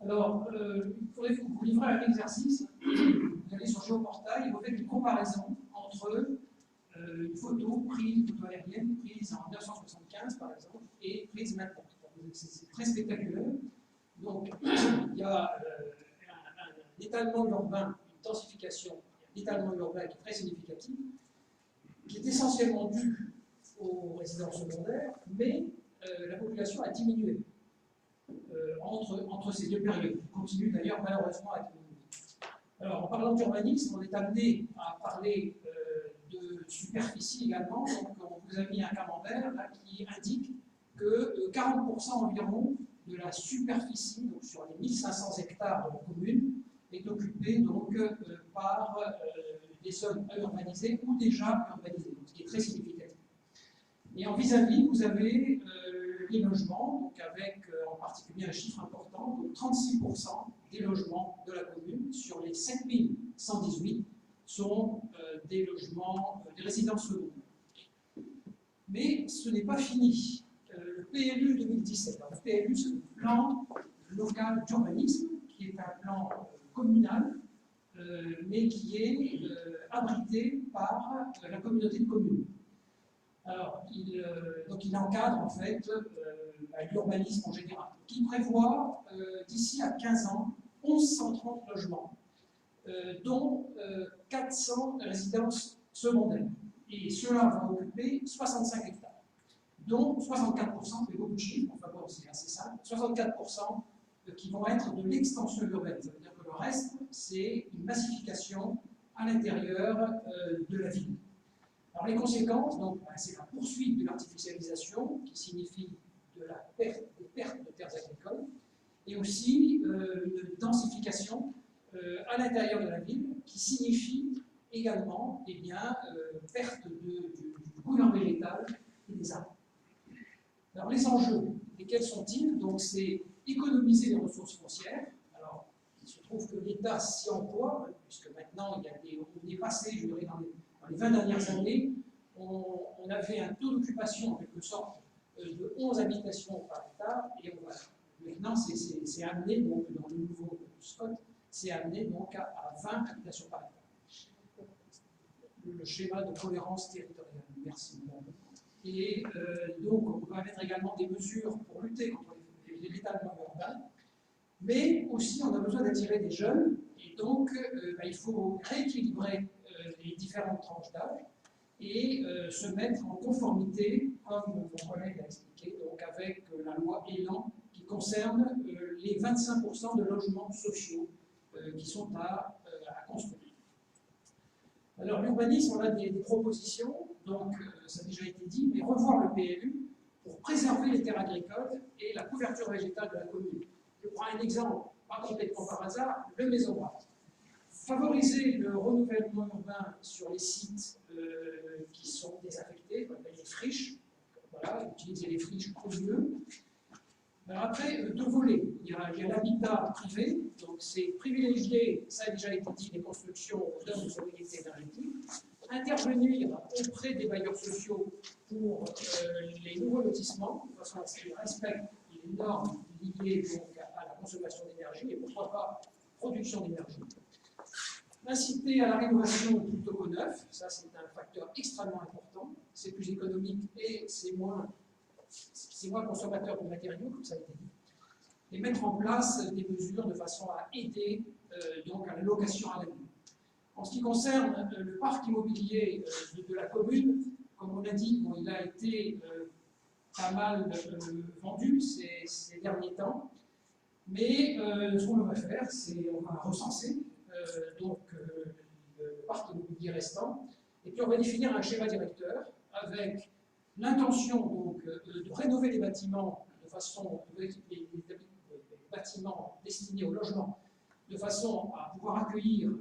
Alors, il faudrait vous livrer un exercice. Vous allez sur Géoportail et vous faites une comparaison entre une photo aérienne prise en 1975, par exemple, et prise maintenant. C'est très spectaculaire. Donc, il y a un étalement urbain, une densification, un étalement urbain qui est très significatif, qui est essentiellement dû aux résidences secondaires, mais la population a diminué entre ces deux périodes. Elle continue d'ailleurs malheureusement à diminuer. Alors, en parlant d'urbanisme, on est amené à parler de superficie également. Donc, on vous a mis un camembert là, qui indique que 40% environ de la superficie, donc sur les 1500 hectares de la commune, est occupée donc, par des zones à urbaniser ou déjà urbanisées, ce qui est très significatif. Et en vis-à-vis, vous avez les logements, donc avec en particulier un chiffre important, donc 36% des logements de la commune sur les 7118 sont des logements, des résidences secondaires. Mais ce n'est pas fini. Le PLU 2017, alors le PLU c'est le plan local d'urbanisme, qui est un plan communal, mais qui est abrité par la communauté de communes. Alors, donc il encadre en fait l'urbanisme en général. Donc, il prévoit d'ici à 15 ans 1130 logements, dont 400 résidences secondaires. Et cela va occuper 65 hectares, dont 64%, c'est beaucoup de chiffres, enfin bon, c'est assez simple, 64% qui vont être de l'extension urbaine. Ça veut dire que le reste, c'est une massification à l'intérieur de la ville. Alors les conséquences, c'est la poursuite de l'artificialisation, qui signifie des pertes de terres agricoles, et aussi une densification à l'intérieur de la ville, qui signifie également perte du couvert végétal et des arbres. Alors les enjeux, lesquels sont-ils? Donc c'est économiser les ressources foncières. Alors il se trouve que l'État s'y emploie, puisque maintenant on est passé, je dirais, dans les 20 dernières années, on avait un taux d'occupation en quelque sorte de 11 habitations par hectare, et maintenant c'est amené, donc dans le nouveau SCOT, c'est amené donc à 20 habitations par hectare. Le schéma de cohérence territoriale, merci. Et donc on va mettre également des mesures pour lutter contre l'étalement urbain, mais aussi on a besoin d'attirer des jeunes, et donc il faut rééquilibrer les différentes tranches d'âge et se mettre en conformité, comme mon collègue l'a expliqué, donc avec la loi Élan qui concerne les 25% de logements sociaux qui sont à construire. Alors l'urbanisme, on a des propositions, donc ça a déjà été dit, mais revoir le PLU pour préserver les terres agricoles et la couverture végétale de la commune. Je prends un exemple, pas complètement par hasard, le Mésorat. favoriser le renouvellement urbain sur les sites qui sont désaffectés, on appelle les friches. Voilà, utiliser les friches au mieux. Alors après, deux volets. Il y a l'habitat privé, donc c'est privilégier, ça a déjà été dit, les constructions de sobriété énergétique, intervenir auprès des bailleurs sociaux pour les nouveaux lotissements, de façon à ce qu'ils respectent les normes liées donc à la consommation d'énergie et pourquoi pas production d'énergie. Inciter à la rénovation plutôt qu'au neuf, ça c'est un facteur extrêmement important, c'est plus économique et c'est moins consommateur de matériaux, comme ça a été dit. Et mettre en place des mesures de façon à aider donc à la location à la vie. En ce qui concerne le parc immobilier de la commune, comme on l'a dit, bon, il a été pas mal vendu ces derniers temps, mais ce qu'on va faire, c'est on va recenser le parc immobilier restant, et puis on va définir un schéma directeur avec l'intention donc de rénover les bâtiments de façon, les bâtiments destinés au logement, de façon à pouvoir accueillir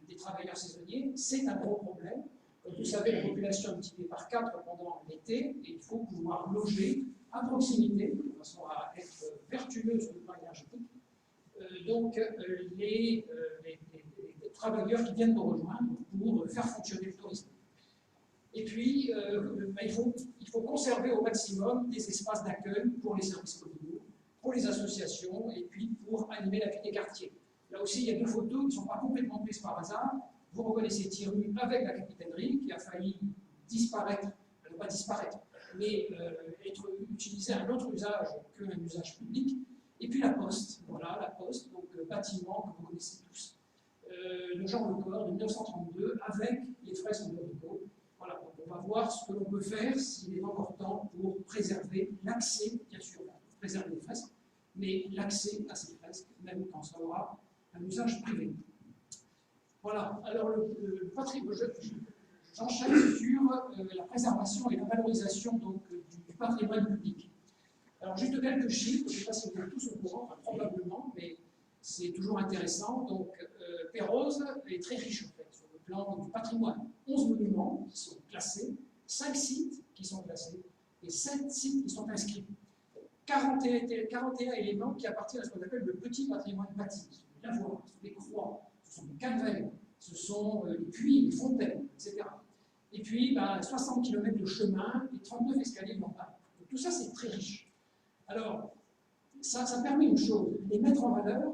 des travailleurs saisonniers. C'est un gros problème. Comme vous savez, la population est multipliée par 4 pendant l'été, et il faut pouvoir loger à proximité, de façon à être vertueux sur le plan énergétique. Donc, les travailleurs qui viennent nous rejoindre pour faire fonctionner le tourisme. Et puis, il faut conserver au maximum des espaces d'accueil pour les services communaux, pour les associations, et puis pour animer la vie des quartiers. Là aussi, il y a deux photos qui ne sont pas complètement prises par hasard. Vous reconnaissez Thierry avec la capitainerie, qui a failli disparaître, non pas disparaître, mais être utilisé à un autre usage qu'un usage public. Et puis la Poste, voilà, la Poste, donc bâtiment que vous connaissez tous. Le Jean Lecor de 1932, avec les fresques de Rigaud. Voilà, donc on va voir ce que l'on peut faire s'il est encore temps pour préserver l'accès, bien sûr, préserver les fresques, mais l'accès à ces fresques, même quand ça aura un usage privé. Voilà, alors le patrimoine, j'enchaîne sur la préservation et la valorisation donc, du patrimoine public. Alors juste quelques chiffres, je ne sais pas si vous êtes tous au courant, enfin, probablement, mais c'est toujours intéressant. Donc Pérouse est très riche en fait sur le plan du patrimoine. 11 monuments qui sont classés, 5 sites qui sont classés et 7 sites qui sont inscrits. 41 éléments qui appartiennent à ce qu'on appelle le petit patrimoine bâti. Bien voir, ce sont des croix, ce sont des calvaires, ce sont les puits, les fontaines, etc. Et puis 60 km de chemin et 39 escaliers urbains. Donc tout ça c'est très riche. Alors, ça permet une chose, les mettre en valeur,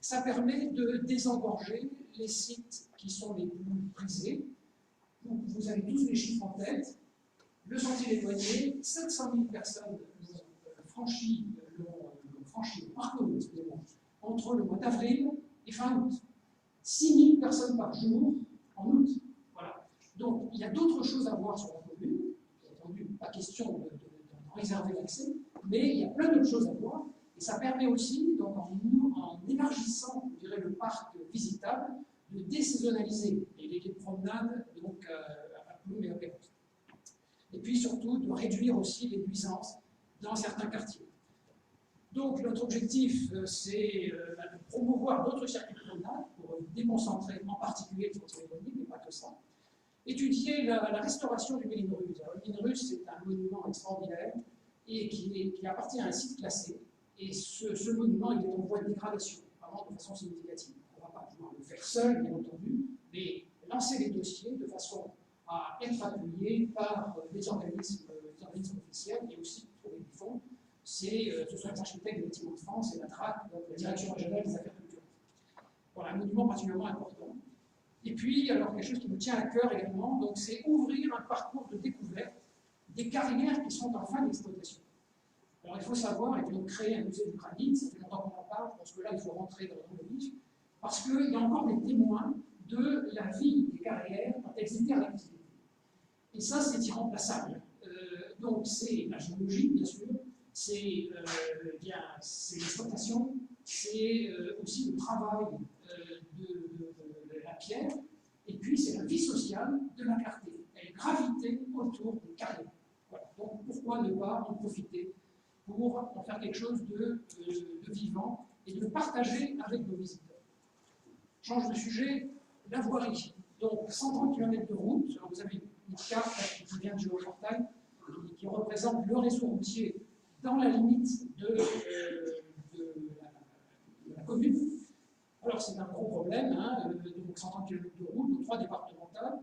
ça permet de désengorger les sites qui sont les plus prisés. Vous avez tous les chiffres en tête. Le sentier des douaniers, 700 000 personnes l'ont franchi le parcours entre le mois d'avril et fin août. 6 000 personnes par jour en août. Voilà. Donc, il y a d'autres choses à voir sur la commune. Bien entendu, pas question de réserver l'accès, mais il y a plein d'autres choses à voir. Et ça permet aussi, donc, en élargissant, je dirais, le parc visitable, de désaisonnaliser les promenades donc, à Ploum et à Pérouse. Et puis surtout, de réduire aussi les nuisances dans certains quartiers. Donc notre objectif, c'est de promouvoir d'autres circuits de promenade pour déconcentrer en particulier le sentier éloigné, mais pas que ça. Étudier la restauration du Méline-Ruse. Alors, le Méline-Ruse, c'est un monument extraordinaire et qui appartient à un site classé. Et ce monument, il est en voie de dégradation, vraiment de façon significative. On ne va pas pouvoir le faire seul, bien entendu, mais lancer les dossiers de façon à être appuyé par les organismes officiels et aussi trouver des fonds. Ce sont les architectes des bâtiments de France et la DRAC, donc la Direction régionale des affaires culturelles. Voilà, un monument particulièrement important. Et puis, alors quelque chose qui me tient à cœur également, donc c'est ouvrir un parcours de découverte des carrières qui sont en fin d'exploitation. Alors il faut savoir, et puis donc créer un musée du granit, ça fait longtemps qu'on en parle, je pense que là il faut rentrer dans le vif, parce qu'il y a encore des témoins de la vie des carrières quand elles étaient à l'activité. Et ça, c'est irremplaçable. Donc c'est la géologie, bien sûr, c'est l'exploitation, c'est aussi le travail de la pierre, et puis c'est la vie sociale de la clarté. Elle gravitait autour des carrières. Voilà. Donc pourquoi ne pas en profiter pour en faire quelque chose de vivant et de le partager avec nos visiteurs. change de sujet, la voirie. Donc 130 km de route, alors vous avez une carte qui vient de Géoportail, qui représente le réseau routier dans la limite de la commune. Alors c'est un gros problème, hein, donc 130 km de route, donc 3 départementales.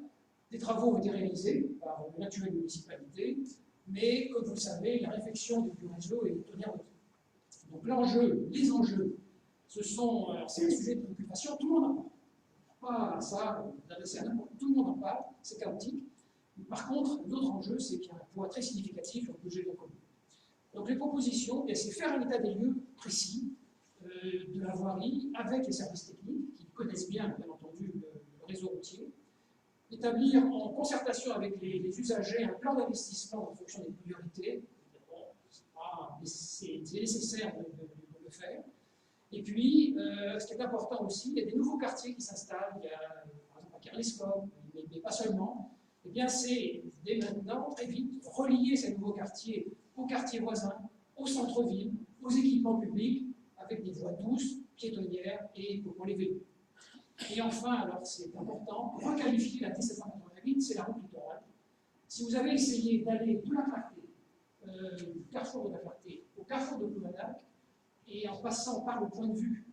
Des travaux ont été réalisés par l'actuelle municipalité, mais comme vous le savez, la réfection du réseau est onéreuses. Donc l'enjeu, les enjeux, ce sont, alors c'est un sujet de préoccupation, tout le monde en parle. Pas ça, d'adresser à n'importe, tout le monde en parle, c'est chaotique. Par contre, l'autre enjeu, c'est qu'il y a un poids très significatif sur le budget de la commune. Donc les propositions, c'est faire un état des lieux précis de la voirie avec les services techniques qui connaissent bien entendu, le réseau routier, établir en concertation avec les usagers un plan d'investissement en fonction des priorités. Bon, c'est nécessaire de le faire. Et puis, ce qui est important aussi, il y a des nouveaux quartiers qui s'installent, il y a par exemple à Kerlescom, mais pas seulement. Eh bien, c'est dès maintenant, très vite, relier ces nouveaux quartiers aux quartiers voisins, au centre-ville, aux équipements publics, avec des voies douces, piétonnières et pour les vélos. Et enfin, alors c'est important, requalifier la D788, c'est la route littorale. Si vous avez essayé d'aller de la Clarté, du carrefour de la Clarté, au carrefour de Ploumanac, et en passant par le point de vue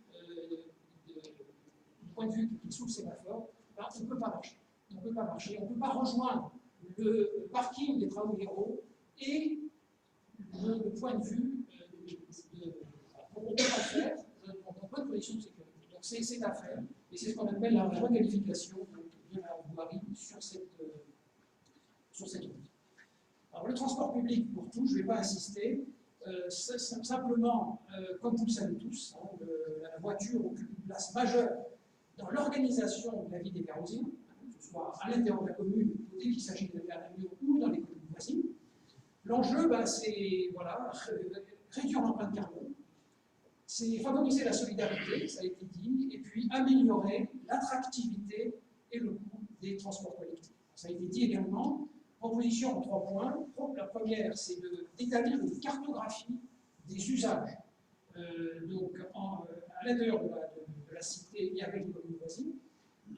qui est sous le sémaphore, ben, on ne peut pas marcher. On ne peut pas marcher, on ne peut pas rejoindre le parking des travaux héros et le point de vue on ne peut pas le faire dans bonne condition de sécurité. Donc c'est à faire, et c'est ce qu'on appelle la requalification de la voirie sur cette route. Alors le transport public, pour tout, je ne vais pas insister, simplement, comme vous le savez tous, hein, la voiture occupe une place majeure dans l'organisation de la vie des Pérousiens, que ce soit à l'intérieur de la commune, dès qu'il s'agit d'aller à l'avion ou dans les communes voisines. L'enjeu, ben, c'est voilà, réduire l'empreinte carbone, c'est favoriser la solidarité, ça a été dit, et puis améliorer l'attractivité et le coût des transports collectifs. Ça a été dit également, proposition en 3 points. La première, c'est d'établir une cartographie des usages donc à l'intérieur de la cité et avec les communes voisines,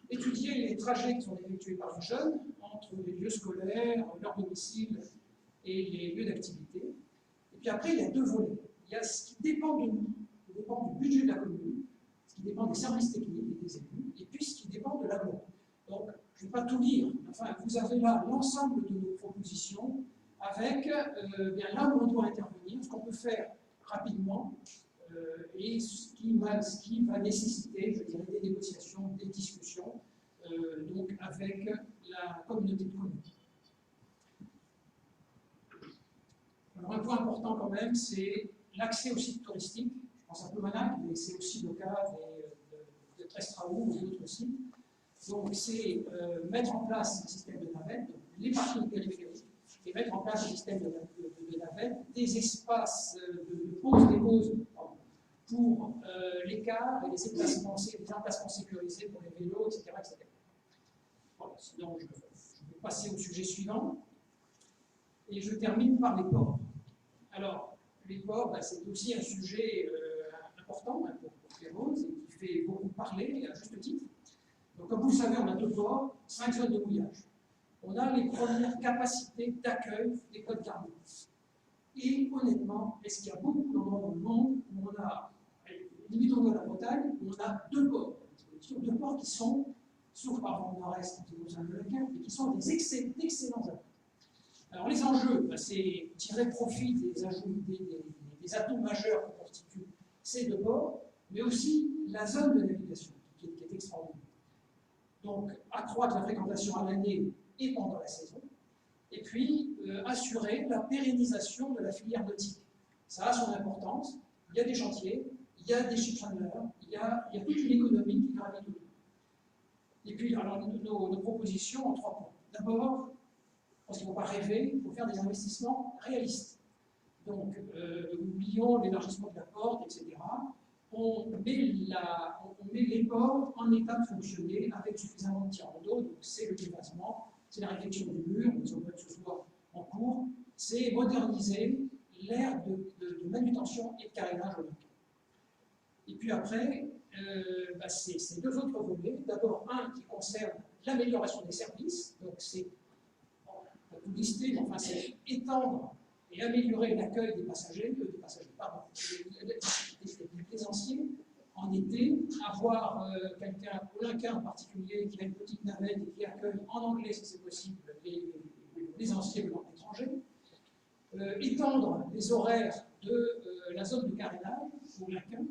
étudier les trajets qui sont effectués par les jeunes entre les lieux scolaires, leur domicile et les lieux d'activité. Et puis après, il y a 2 volets. Il y a ce qui dépend de nous, qui dépend du budget de la commune, ce qui dépend des services techniques et des élus, et puis ce qui dépend de l'aglo. Donc, je ne vais pas tout lire, enfin, vous avez là l'ensemble de nos propositions avec bien là où on doit intervenir, ce qu'on peut faire rapidement, et ce qui va nécessiter, je dirais, des négociations, des discussions, donc avec la communauté de communes. Alors un point important quand même, c'est l'accès aux sites touristiques. Je pense à Ploumanac, mais c'est aussi le cas de Trestraou ou d'autres sites. Donc c'est mettre en place un système de navettes, les parkings périphériques, et mettre en place un système de navettes, des espaces de pause-dépose pour les cars et les emplacements sécurisés pour les vélos, etc. etc. Bon, sinon, je vais passer au sujet suivant. Et je termine par les ports. Alors, les ports, ben, c'est aussi un sujet important hein, pour Pérouse et qui fait beaucoup parler, à juste titre. Donc, comme vous le savez, on a 2 ports, 5 zones de mouillage. On a les premières capacités d'accueil des côtes d'Armor. Et honnêtement, est-ce qu'il y a beaucoup d'endroits dans le monde où on a, limitons-nous à la Bretagne, où on a 2 ports. 2 ports qui sont, sauf par le nord-est, aux Américains, mais qui sont d'excellents atouts. Alors les enjeux, ben, c'est tirer profit des atouts majeurs que constituent ces 2 ports, mais aussi la zone de navigation, qui est extraordinaire. Donc accroître la fréquentation à l'année et pendant la saison, et puis assurer la pérennisation de la filière nautique. Ça a son importance, il y a des chantiers, il y a des shipchandlers, il y a toute une économie qui gravite autour. Et puis alors, nos propositions en 3 points. D'abord, parce qu'il ne faut pas rêver, il faut faire des investissements réalistes. Donc, oublions l'élargissement de la porte, etc. On met les ports en état de fonctionner avec suffisamment de tirants d'eau, donc c'est le dépassement, c'est la réflexion du mur, mais on veut que ce soit en cours, c'est moderniser l'ère de manutention et de carénage au long terme. Et puis après, c'est deux autres volets. D'abord, un qui concerne l'amélioration des services, donc c'est, on peut lister, mais enfin c'est étendre et améliorer l'accueil des passagers, des plaisanciers en été, avoir quelqu'un, en particulier, qui a une petite navette et qui accueille en anglais, si c'est possible, les plaisanciers venant de l'étranger, étendre les horaires de la zone de carénage au Laquin,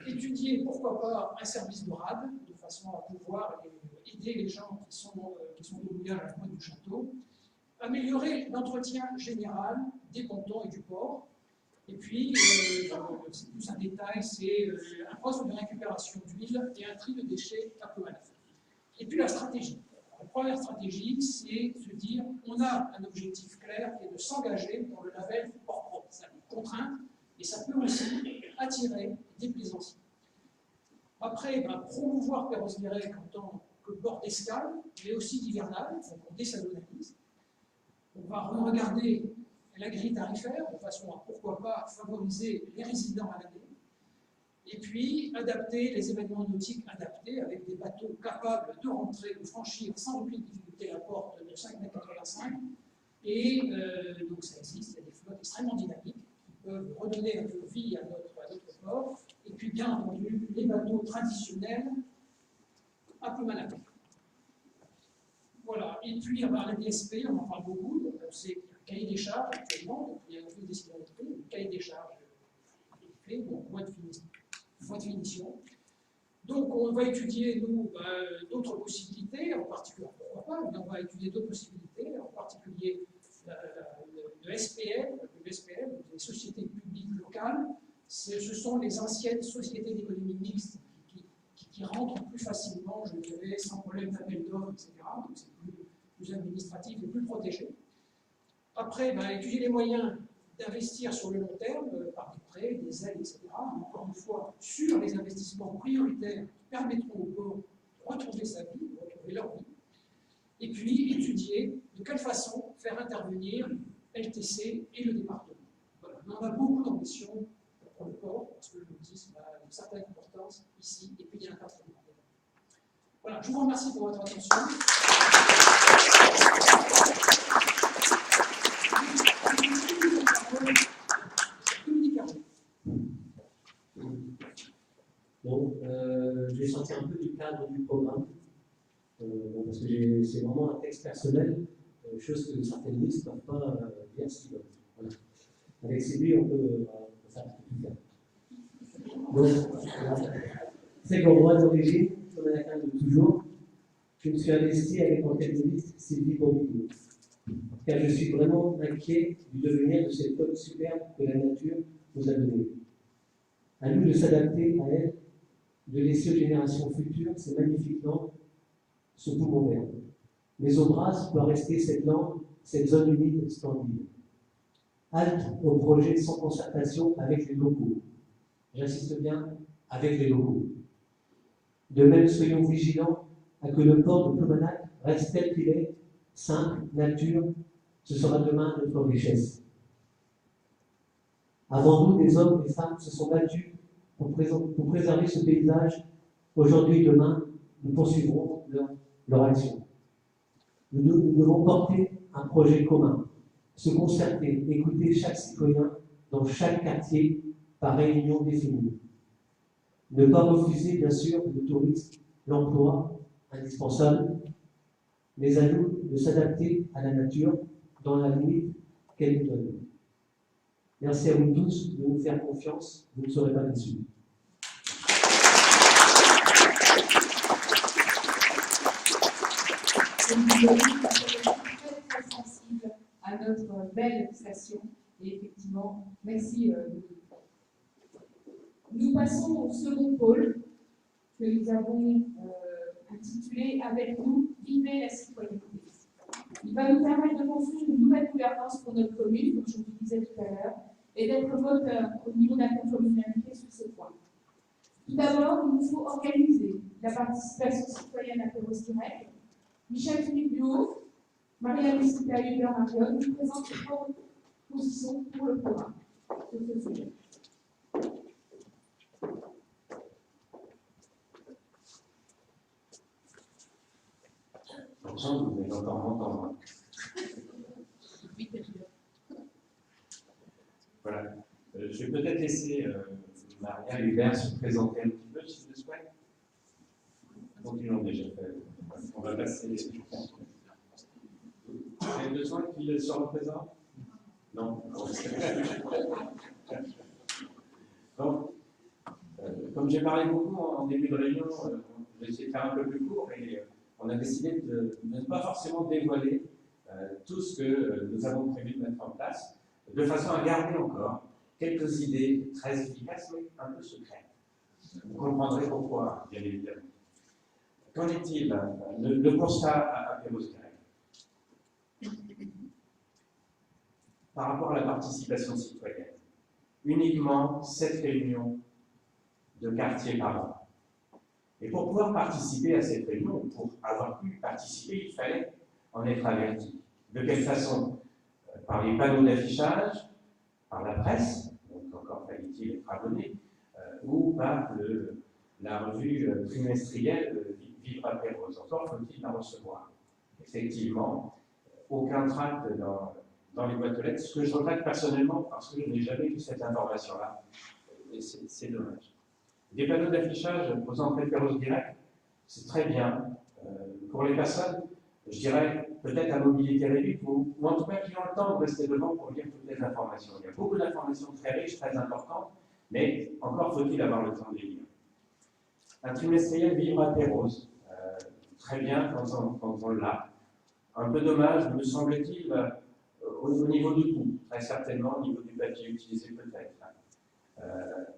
étudier, pourquoi pas, un service de rade, de façon à pouvoir aider les gens qui sont au mouillage à la pointe du château, améliorer l'entretien général des pontons et du port, et puis, c'est plus un détail, c'est un poste de récupération d'huile et un tri de déchets à peu à la fin. Et puis la stratégie. La première stratégie, c'est de se dire, on a un objectif clair qui est de s'engager dans le label port propre. Ça a des contraintes, et ça peut aussi attirer des plaisanciers. Après, promouvoir Perros-Guirec en tant que port d'escale, mais aussi d'hivernal, donc on désaisonnalise. On va regarder la grille tarifaire, de façon à, pourquoi pas, favoriser les résidents à l'année. Et puis, adapter les événements nautiques adaptés, avec des bateaux capables de rentrer, de franchir sans aucune difficulté la porte de 5,85 m. Et donc ça existe, il y a des flottes extrêmement dynamiques qui peuvent redonner un peu de vie à notre port. Et puis, bien entendu, les bateaux traditionnels à peu mal. Voilà. Et puis, la DSP, on en parle beaucoup, donc on sait qu'il y a un cahier des charges actuellement, donc il y a une décision de prix, le cahier des charges est fait, donc voie de finition. Donc, on va étudier, nous, d'autres possibilités, en particulier, pourquoi pas, mais on va étudier d'autres possibilités, en particulier le SPL, les sociétés publiques locales. Ce sont les anciennes sociétés d'économie mixte qui rentrent plus facilement, je dirais, sans problème d'appel d'offres, etc. Donc, c'est plus administratif et plus protégé. Après, étudier les moyens d'investir sur le long terme, par des prêts, des aides, etc. Encore une fois, sur les investissements prioritaires qui permettront au port de retrouver sa vie, de retrouver leur vie. Et puis, étudier de quelle façon faire intervenir LTC et le département. Voilà. On a beaucoup d'ambition pour le port, parce que le nautisme a une certaine importance ici, et puis il y a un patrimoine. Voilà, je vous remercie pour votre attention. Bon, je vais sortir un peu du cadre du programme, parce que c'est vraiment un texte personnel, chose que certaines listes ne peuvent pas dire ce qu'ils veulent. Voilà. Avec Sylvie, on peut faire tout faire. Donc, c'est qu'en droit d'origine, on a la carte de toujours, je me suis investi avec en tête de liste Sylvie Pompidou, car je suis vraiment inquiet du devenir de cette côte superbe que la nature nous a donnée. À nous de s'adapter à elle, de laisser aux générations futures ces magnifiques langues, ce poumon vert. Mais au bras doit rester cette langue, cette zone humide splendide. Halte au projet sans concertation avec les locaux. J'insiste bien, avec les locaux. De même, soyons vigilants à que le port de Ploumanac reste tel qu'il est, simple, nature, ce sera demain notre richesse. Avant nous, des hommes et des femmes se sont battus pour préserver ce paysage. Aujourd'hui et demain, nous poursuivrons leur action. Nous devons porter un projet commun, se concerter, écouter chaque citoyen dans chaque quartier par réunion définie. Ne pas refuser, bien sûr, le tourisme, l'emploi, indispensable, mais à nous de s'adapter à la nature dans la limite qu'elle nous donne. Merci à vous tous de nous faire confiance, vous ne serez pas déçus. Nous sommes très sensibles à notre belle station et effectivement, merci. Nous passons au second pôle que nous avons intitulé avec nous « Vivez la citoyenneté ». Il va nous permettre de construire une nouvelle gouvernance pour notre commune, comme je vous disais tout à l'heure, et d'être voteur au niveau de la intercommunalité sur ces points. Tout d'abord, il nous faut organiser la participation citoyenne à Perros-Guirec. Michel-Philippe Duhaut, Marie-Alice Hubert-Marion nous présentent les propositions pour le programme de ce sujet. Voilà. Je vais peut-être laisser Maria Hubert se présenter un petit peu, si vous le souhaitez. Donc, ils l'ont déjà fait. On va passer. Vous avez besoin qu'il se représente? Non. Donc, comme j'ai parlé beaucoup en début de réunion, j'ai essayé de faire un peu plus court et on a décidé de ne pas forcément dévoiler tout ce que nous avons prévu de mettre en place, de façon à garder encore quelques idées très efficaces, mais un peu secrètes. Vous comprendrez pourquoi, bien évidemment. Qu'en est-il? Le constat à Perros-Guirec. Par rapport à la participation citoyenne, uniquement 7 réunions de quartier par an. Et pour pouvoir participer à cette réunion, pour avoir pu participer, il fallait en être averti. De quelle façon? Par les panneaux d'affichage, par la presse, donc encore fallait-il être abonné, ou par la revue trimestrielle Vivre à Perros. Encore faut-il la recevoir. Effectivement, aucun tract dans les boîtes aux lettres, ce que je regrette personnellement parce que je n'ai jamais eu cette information-là. Et c'est dommage. Des panneaux d'affichage aux entrées de Perros-Guirec, c'est très bien. Pour les personnes, je dirais peut-être à mobilité réduite, ou en tout cas qui ont le temps de rester devant pour lire toutes les informations. Il y a beaucoup d'informations très riches, très importantes, mais encore faut-il avoir le temps de les lire. Un trimestriel Vivre à Perros, très bien quand on l'a. Un peu dommage, me semble-t-il, au niveau du coût, très certainement, au niveau du papier utilisé peut-être.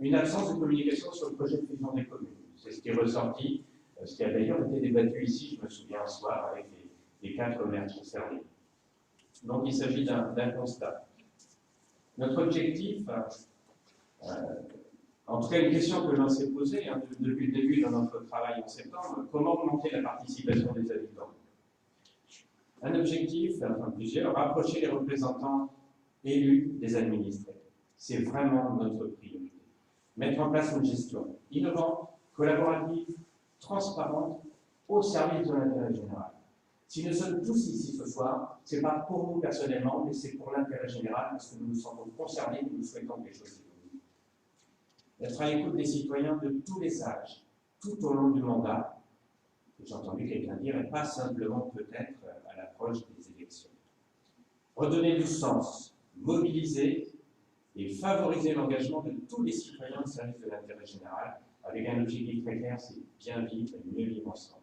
Une absence de communication sur le projet de fusion des communes. C'est ce qui est ressorti, ce qui a d'ailleurs été débattu ici, je me souviens, un soir, avec les 4 maires concernés. Donc il s'agit d'un constat. Notre objectif, en tout cas une question que l'on s'est posée depuis le début de notre travail en septembre, comment augmenter la participation des habitants? Un objectif, enfin plusieurs, rapprocher les représentants élus des administrés. C'est vraiment notre priorité. Mettre en place une gestion innovante, collaborative, transparente, au service de l'intérêt général. Si nous sommes tous ici ce soir, ce n'est pas pour nous personnellement, mais c'est pour l'intérêt général, parce que nous nous sentons concernés et nous souhaitons quelque chose d'évoluer. Être à l'écoute des citoyens de tous les âges, tout au long du mandat, j'ai entendu quelqu'un dire, et pas simplement peut-être à l'approche des élections. Redonner du sens, mobiliser et favoriser l'engagement de tous les citoyens au service de l'intérêt général, avec un objectif très clair, c'est bien vivre et mieux vivre ensemble.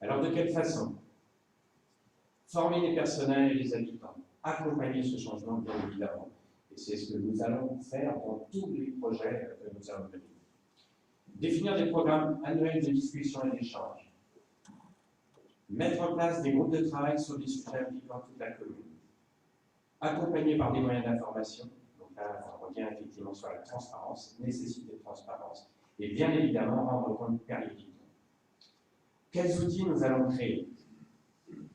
Alors de quelle façon? Former les personnels et les habitants, accompagner ce changement bien évidemment, et c'est ce que nous allons faire dans tous les projets que nous allons mener. Définir des programmes annuels de discussion et d'échange. Mettre en place des groupes de travail sur des sujets impliquant toute la commune. Accompagné par des moyens d'information, donc là on revient effectivement sur la transparence, nécessité de transparence, et bien évidemment rendre compte périodiquement. Quels outils nous allons créer?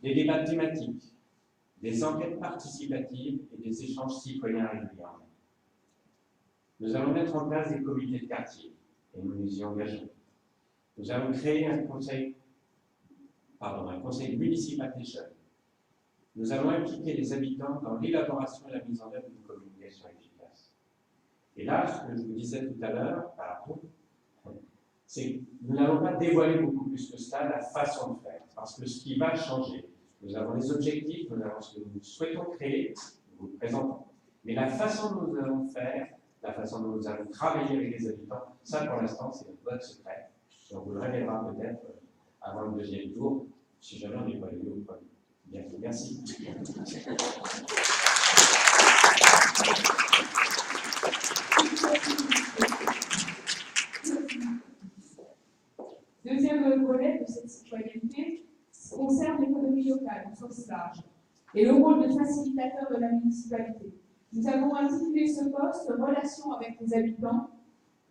Des débats thématiques, des enquêtes participatives et des échanges citoyens régulièrement. Nous allons mettre en place des comités de quartier, et nous nous y engageons. Nous allons créer un conseil municipal des jeunes. Nous allons impliquer les habitants dans l'élaboration et la mise en œuvre d'une communication efficace. Et là, ce que je vous disais tout à l'heure, c'est que nous n'allons pas dévoiler beaucoup plus que cela la façon de faire, parce que ce qui va changer, nous avons les objectifs, nous avons ce que nous souhaitons créer, nous vous le présentons, mais la façon dont nous allons faire, la façon dont nous allons travailler avec les habitants, ça pour l'instant c'est notre vote secret. Et on vous le révélera peut-être avant le deuxième tour, si jamais on n'est pas élu au premier. Bien, merci. Deuxième volet de cette citoyenneté concerne l'économie locale au sens large et le rôle de facilitateur de la municipalité. Nous avons intitulé ce poste « Relations avec les habitants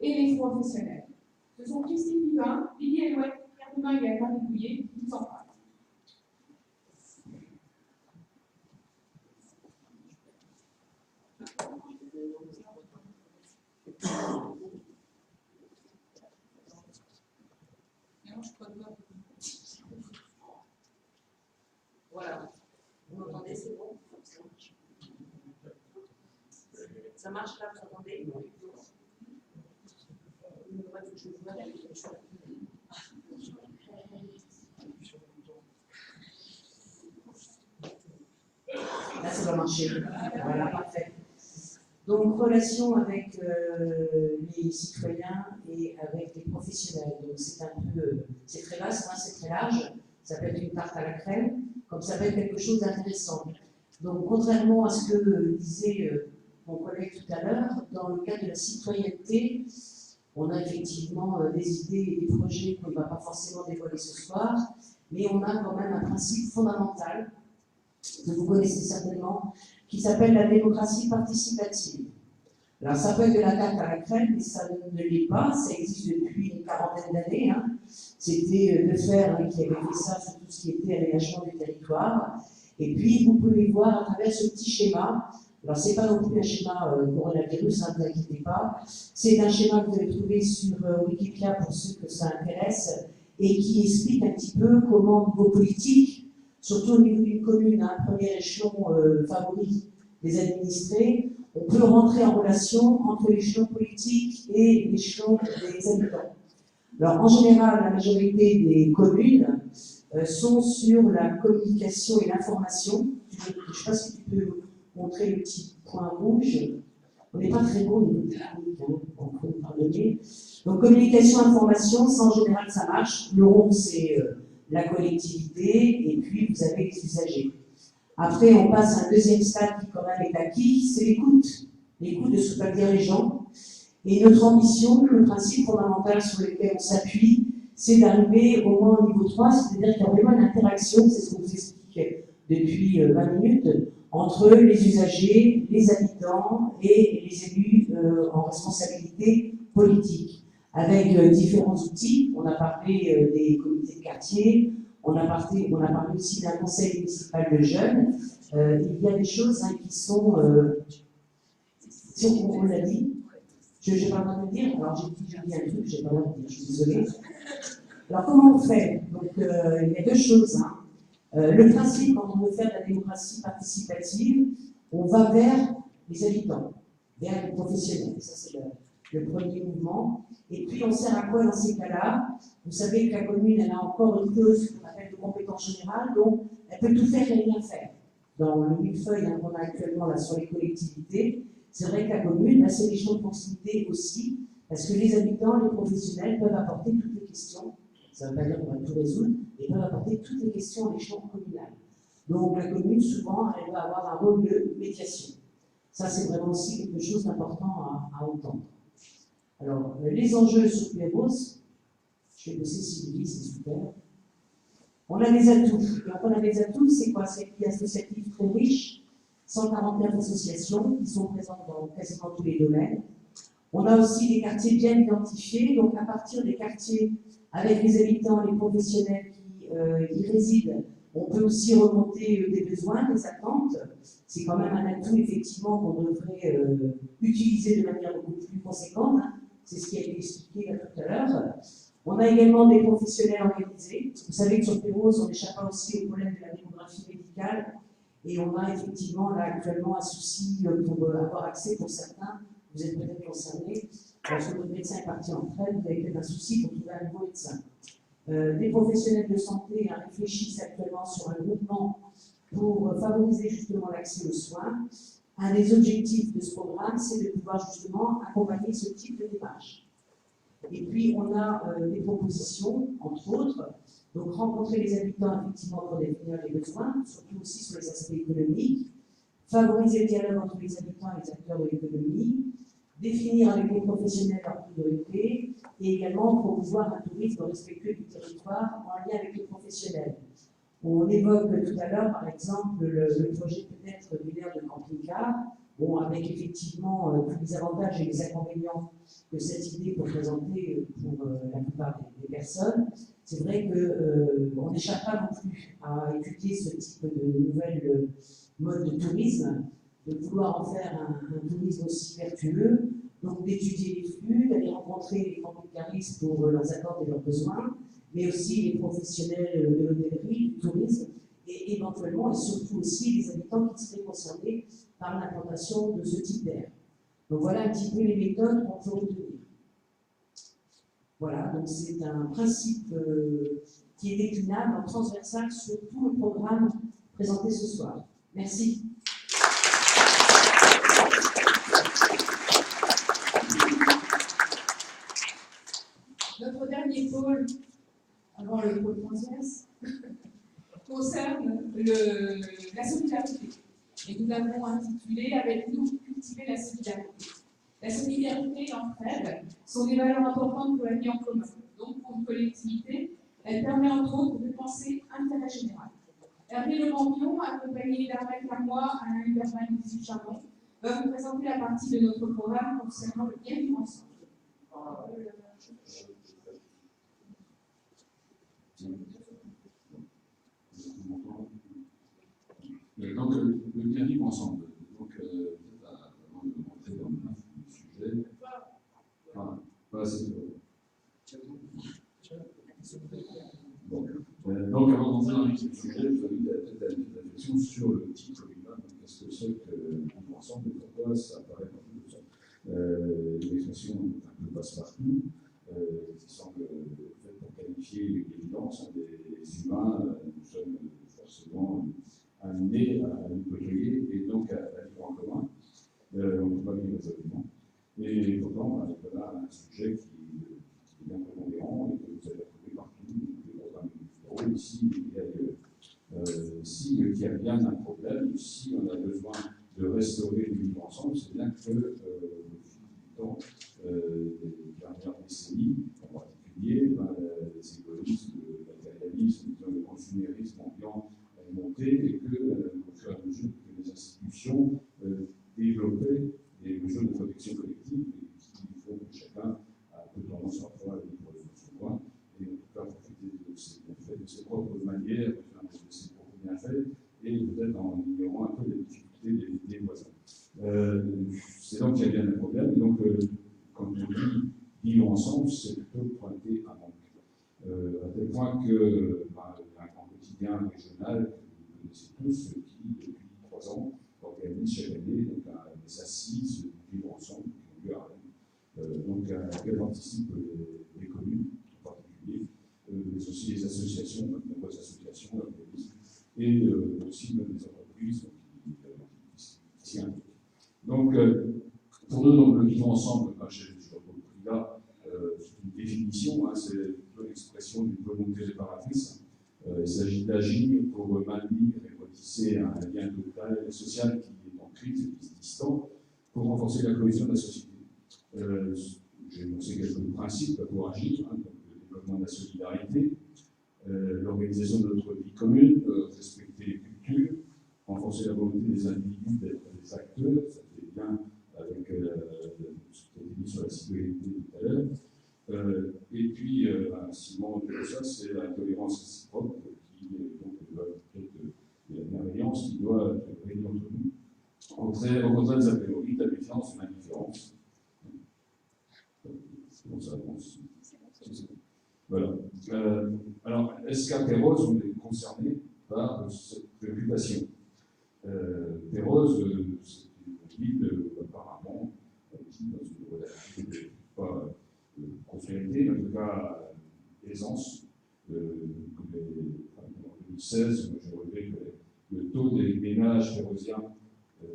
et les professionnels ». Ce sont Christine Pivin, Lily Elouette, Pierre Dumas et Anne Bouillet qui nous en parlent. Voilà. Vous m'entendez, c'est bon? Ça marche là, vous entendez? Là, ça va marcher. Voilà, parfait. Donc, relation avec les citoyens et avec les professionnels. Donc, c'est un peu, c'est très vaste, hein, c'est très large. Ça peut être une tarte à la crème, comme ça peut être quelque chose d'intéressant. Donc, contrairement à ce que disait mon collègue tout à l'heure, dans le cadre de la citoyenneté, on a effectivement des idées et des projets qu'on ne va pas forcément dévoiler ce soir, mais on a quand même un principe fondamental que vous connaissez certainement, qui s'appelle la démocratie participative. Alors ça peut être de la tarte à la crème, mais ça ne l'est pas, ça existe depuis une quarantaine d'années. Hein. C'était Lefebvre qui avait fait ça sur tout ce qui était aménagement du territoire. Et puis vous pouvez voir à travers ce petit schéma, alors c'est pas non plus un schéma coronavirus, ne vous inquiétez pas, c'est un schéma que vous allez trouver sur Wikipédia pour ceux que ça intéresse, et qui explique un petit peu comment au niveau politique, surtout au niveau d'une commune, un premier échelon favori des administrés, on peut rentrer en relation entre l'échelon politique et l'échelon des habitants. Alors en général, la majorité des communes sont sur la communication et l'information. Je ne sais pas si tu peux montrer le petit point rouge. On n'est pas très bon au niveau technique, hein, on peut nous pardonner. Donc communication, information, ça en général ça marche. Le rond c'est la collectivité et puis vous avez les usagers. Après on passe à un deuxième stade qui quand même est acquis, c'est l'écoute. L'écoute de ce que peuvent dire les gens. Et notre ambition, le principe fondamental sur lequel on s'appuie, c'est d'arriver au moins au niveau 3, c'est-à-dire qu'il y a vraiment une interaction, c'est ce qu'on vous explique depuis 20 minutes, entre les usagers, les habitants et les élus en responsabilité politique, avec différents outils. On a parlé des comités de quartier, on a parlé aussi d'un conseil municipal de jeunes. Il y a des choses hein, qui sont, si on l'a dit, je n'ai pas le droit de le dire, alors j'ai dit un truc, je n'ai pas le droit de le dire, je suis désolée. Alors comment on fait? Donc il y a deux choses. Hein. Le principe, quand on veut faire de la démocratie participative, on va vers les habitants, vers les professionnels. Ça, c'est le premier mouvement. Et puis, on sert à quoi dans ces cas-là? Vous savez que la commune, elle a encore une clause qu'on appelle de compétence générale, donc elle peut tout faire et rien faire. Dans le millefeuille hein, qu'on a actuellement là sur les collectivités, c'est vrai que la commune, là, c'est l'échelon de proximité aussi, parce que les habitants, les professionnels peuvent apporter toutes les questions. Ça ne veut pas dire qu'on va tout résoudre, mais peuvent apporter toutes les questions à l'échelon communal. Donc la commune, souvent, elle va avoir un rôle de médiation. Ça, c'est vraiment aussi quelque chose d'important à entendre. Alors, les enjeux sur Pueblos, je vais bosser Sylvie, c'est super. On a des atouts. Donc, on a des atouts, c'est quoi? C'est une associative très riche, 149 associations qui sont présentes dans quasiment tous les domaines. On a aussi des quartiers bien identifiés, donc à partir des quartiers avec les habitants, les professionnels qui y résident, on peut aussi remonter des besoins, des attentes. C'est quand même un atout, effectivement, qu'on devrait utiliser de manière beaucoup plus conséquente. Hein. C'est ce qui a été expliqué là, tout à l'heure. On a également des professionnels organisés. Vous savez que sur Pueblos, on n'échappe pas aussi au problème de la démographie médicale. Et on a effectivement là actuellement un souci pour avoir accès pour certains. Vous êtes peut-être concernés. Lorsque votre médecin est parti en retraite, vous avez peut-être un souci pour trouver un nouveau médecin. Des professionnels de santé réfléchissent actuellement sur un groupement pour favoriser justement l'accès aux soins. Un des objectifs de ce programme, c'est de pouvoir justement accompagner ce type de démarche. Et puis, on a des propositions, entre autres, donc rencontrer les habitants effectivement pour définir les besoins, surtout aussi sur les aspects économiques, favoriser le dialogue entre les habitants et les acteurs de l'économie, définir avec les professionnels leurs priorités et également promouvoir un tourisme respectueux du territoire en lien avec les professionnels. On évoque tout à l'heure, par exemple, le projet peut-être d'une aire de camping-car, bon, avec effectivement tous les avantages et les inconvénients que cette idée peut présenter pour la plupart des personnes. C'est vrai qu'on n'échappe pas non plus à étudier ce type de nouvelles modes de tourisme, de vouloir en faire un tourisme aussi vertueux, donc d'étudier les flux, d'aller rencontrer les camping-caristes pour leurs attentes et leurs besoins, mais aussi les professionnels de l'hôtellerie, du tourisme, et éventuellement et surtout aussi les habitants qui seraient concernés par l'implantation de ce type d'air. Donc voilà un petit peu les méthodes qu'on peut retenir. Voilà, donc c'est un principe qui est déclinable en transversal sur tout le programme présenté ce soir. Merci. Notre dernier pôle, avant le pôle transverse, concerne la solidarité. Et nous l'avons intitulé avec nous cultiver la solidarité. La solidarité et l'entraide sont des valeurs importantes pour la vie en commun. Donc, pour une collectivité, elle permet entre autres de penser intérêt général. Hervé Le Morbihan, accompagné d'Armel Carmois, Alain Huberman et Philippe Charbon, va vous présenter la partie de notre programme concernant le bien vivre ensemble. Donc, le bien vivre ensemble. Donc, avant de rentrer dans le sujet, pas assez de... Bon. Donc, avant d'entrer dans le sujet, je vous invite peut-être à une petite réflexion sur le titre lui-même. Qu'est-ce que c'est que vivre ensemble et pourquoi ça apparaît partout comme ça. Une expression un peu passe-partout, qui semble faite pour qualifier l'évidence des humains. Nous sommes forcément amenés à nous côtoyer et donc à vivre en commun. On ne peut pas vivre résolument. Et pourtant, voilà un sujet qui est bien prépondérant et que vous allez retrouver partout, les programmes fédéraux, ici et ailleurs. S'il y a bien un problème, si on a besoin de restaurer le vivre ensemble, c'est bien que au fil du temps, des dernières décennies en particulier, les égoïsmes, le matérialisme, le consumérisme ambiant monté et que, au fur et à mesure que les institutions développaient des mesures de protection collective qui font que chacun a un peu tendance parfois à vivre dans son coin et en tout cas profiter de ses bienfaits, de ses propres manières, de ses propres bienfaits et peut-être en ignorant un peu les difficultés des voisins. C'est donc qu'il y a bien un problème. Et donc, quand on dit vivre ensemble, c'est plutôt pointer un manque. À tel point que un grand quotidien régional que vous connaissez tous, qui depuis 3 ans organise chaque année donc, des assises du vivre ensemble qui ont lieu à Rennes, donc à laquelle participent les communes en particulier, mais aussi les associations, de nombreuses associations, organismes, et aussi même les entreprises qui s'y impliquent. Donc, pour nous, donc, le vivre ensemble, je ne vois pas le prix là, c'est une définition, hein, c'est plutôt l'expression d'une volonté réparatrice. Il s'agit d'agir pour maintenir et retisser un lien total et social qui est en crise et qui est distant, pour renforcer la cohésion de la société. J'ai énoncé quelques principes pour agir, hein, donc le développement de la solidarité, l'organisation de notre vie commune, respecter les cultures, renforcer la volonté des individus d'être des acteurs, ça fait bien avec ce qui a été dit sur la citoyenneté tout à l'heure. Et puis, un ciment de tout ça, c'est la tolérance réciproque, qui donc doit être la bienveillance qui doit régner entre nous. Au contraire des a priori, la méfiance, l'indifférence. C'est bon, ça avance. Voilà. Alors, est-ce qu'à Pérouse, on est concerné par cette préoccupation? Pérouse, c'est une ville apparemment qui, dans une relativité pas prospérité, mais en tout cas aisance. En 2016, j'ai relevé que le taux des ménages pérousiens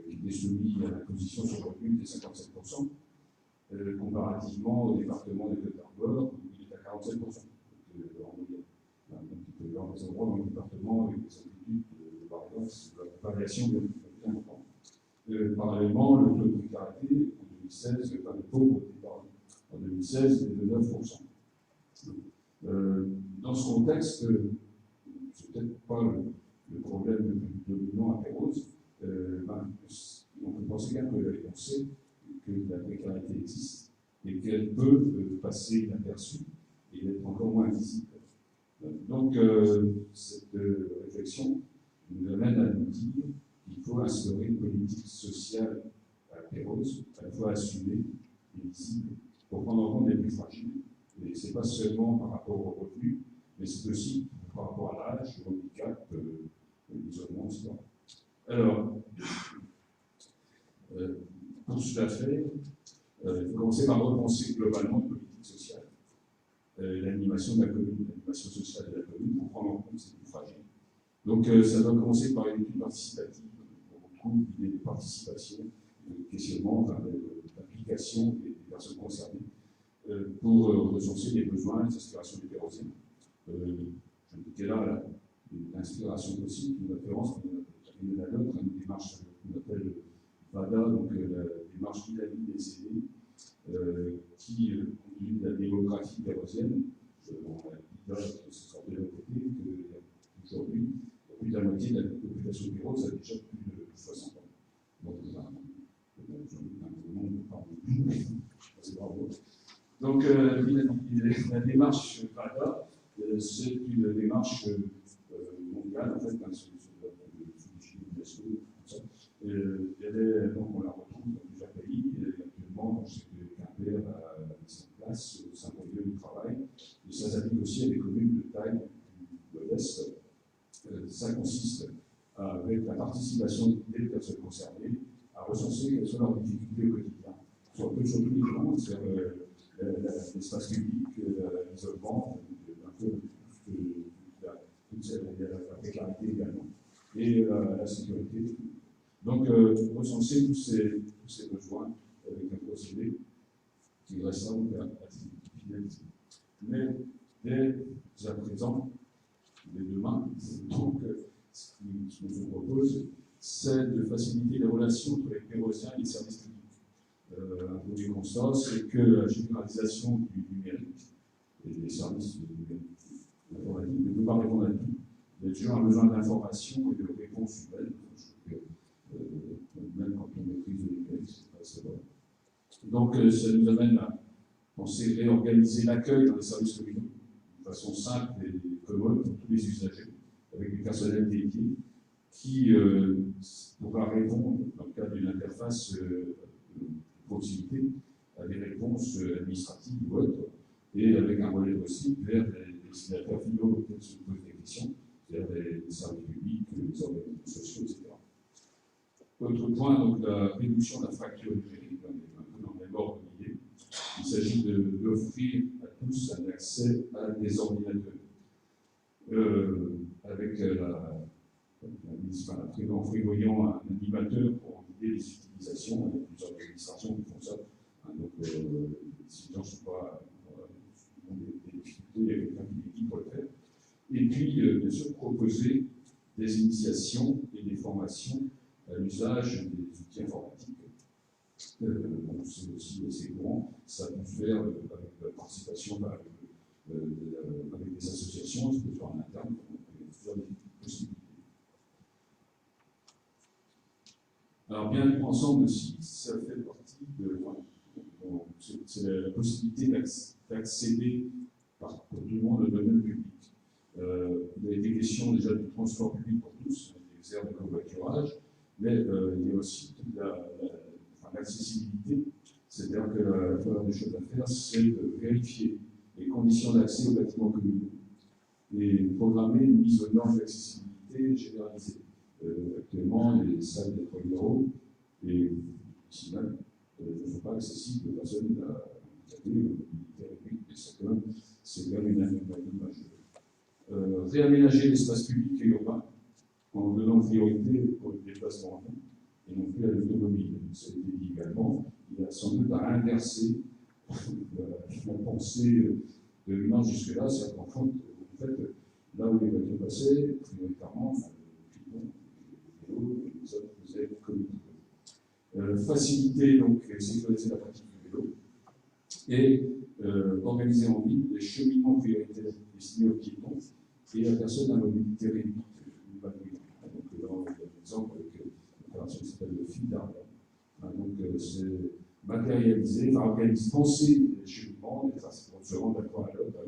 qui étaient soumis à l'imposition sur le revenu était 57%, comparativement au département des Côtes d'Armor, où il est à 47% en moyenne. Donc, il peut y avoir des endroits dans le département avec des amplitudes de variation bien importante. Parallèlement, le taux de précarité en 2016, le taux de pauvreté, en 2016, était de 9%. Dans ce contexte, c'est peut-être pas le problème le plus dominant à Pérouse. On peut penser qu'un peu, on sait que la précarité existe et qu'elle peut passer inaperçue et être encore moins visible. Donc, cette réflexion nous amène à nous dire qu'il faut instaurer une politique sociale à Pérouse, à la fois assumée et visible, pour prendre en compte les plus fragiles. Et ce n'est pas seulement par rapport aux revenus, mais c'est aussi par rapport à l'âge, au handicap, l'isolement, etc. Alors, Pour cela faire, il faut commencer par repenser globalement la politique sociale, l'animation de la commune, l'animation sociale de la commune, pour prendre en compte ces plus fragiles. Donc ça doit commencer par une étude participative. On retrouve l'idée de participation, de questionnement, d'implication des personnes concernées pour recenser les besoins et les aspirations des Péroziens. Je indiquais là l'inspiration possible, une référence, il y en a d'autres, une démarche qu'on appelle VADA, donc la démarche dynamique des aînés, qui conduit la démographie pérozienne. On a dit là que ce sera bien répété qu'aujourd'hui, plus de la moitié de la population pérouse a déjà plus de 60 ans. Donc, donc la démarche VADA, c'est une démarche mondiale, en fait, donc on la retrouve dans plusieurs pays. Actuellement, je sais que Quimper a mis en place Saint-Brieuc du travail, et ça s'applique aussi à des communes de taille modeste. Ça consiste, avec la participation des personnes concernées, à recenser quelles sont leurs difficultés au quotidien, sur tous les plans, c'est-à-dire l'espace public, l'isolement, un peu la précarité également, et la sécurité. Donc, recenser tous ces besoins avec un procédé qui ressemble à finaliser. Mais dès à présent, dès demain, donc, ce qu'on vous propose, c'est de faciliter les relations entre les Péroziens et les services publics. Un premier constat, c'est que la généralisation du numérique et des services informatiques ne peut pas répondre à tout. Les gens ont besoin d'informations et de réponses humaines. Même quand on maîtrise le numérique, c'est vrai. Donc, ça nous amène à penser réorganiser l'accueil dans les services communaux de façon simple et commode pour tous les usagers, avec du personnel dédié qui pourra répondre, dans le cadre d'une interface de proximité, à des réponses administratives ou autres, et avec un relais possible vers les destinataires finaux auxquels se posent des questions, c'est-à-dire les services publics, les organismes sociaux, etc. Autre point, donc la réduction de la fracture numérique, on est un peu dans le même ordre d'idée. Il s'agit d'offrir à tous un accès à des ordinateurs. Avec en prévoyant un animateur pour guider les utilisations, avec plusieurs administrations qui font ça. Donc, si les gens ne sont pas ont des difficultés, il y a quelqu'un qui est qui pour le faire. Et puis, bien sûr, proposer des initiations et des formations à l'usage des outils informatiques. C'est aussi assez courant, ça peut se faire avec la participation avec des associations, ça peut se faire en interne, plusieurs possibilités. Alors, bien ensemble aussi, ça fait partie de. C'est la possibilité d'accéder pour tout le monde au domaine public. Il y a été question déjà du transport public pour tous, des aires de covoiturage, mais il y a aussi toute l'accessibilité, c'est-à-dire que la première des choses à faire, c'est de vérifier les conditions d'accès aux bâtiments communaux et programmer une mise aux normes d'accessibilité généralisée. Actuellement, les salles des premiers rôles et ici même ne sont pas accessibles aux personnes handicapées ou mobilité réduite, mais c'est quand même une anomalie majeure. Réaménager l'espace public et urbain en donnant priorité au déplacement et non plus à l'automobile. Ça a été dit également, il y a sans doute à inverser la pensée de l'humain jusque-là, c'est qu'en fait, là où les voitures passaient, prioritairement, les autres faisaient comme faciliter, donc sécuriser la pratique du vélo et organiser en ville des cheminements prioritaires destinés aux piétons et à personnes à mobilité réduite. Donc là, il y a un exemple avec une opération qui s'appelle le fil d'Arden. Donc c'est matérialiser, penser les cheminements, pour se rendre d'un point à l'autre.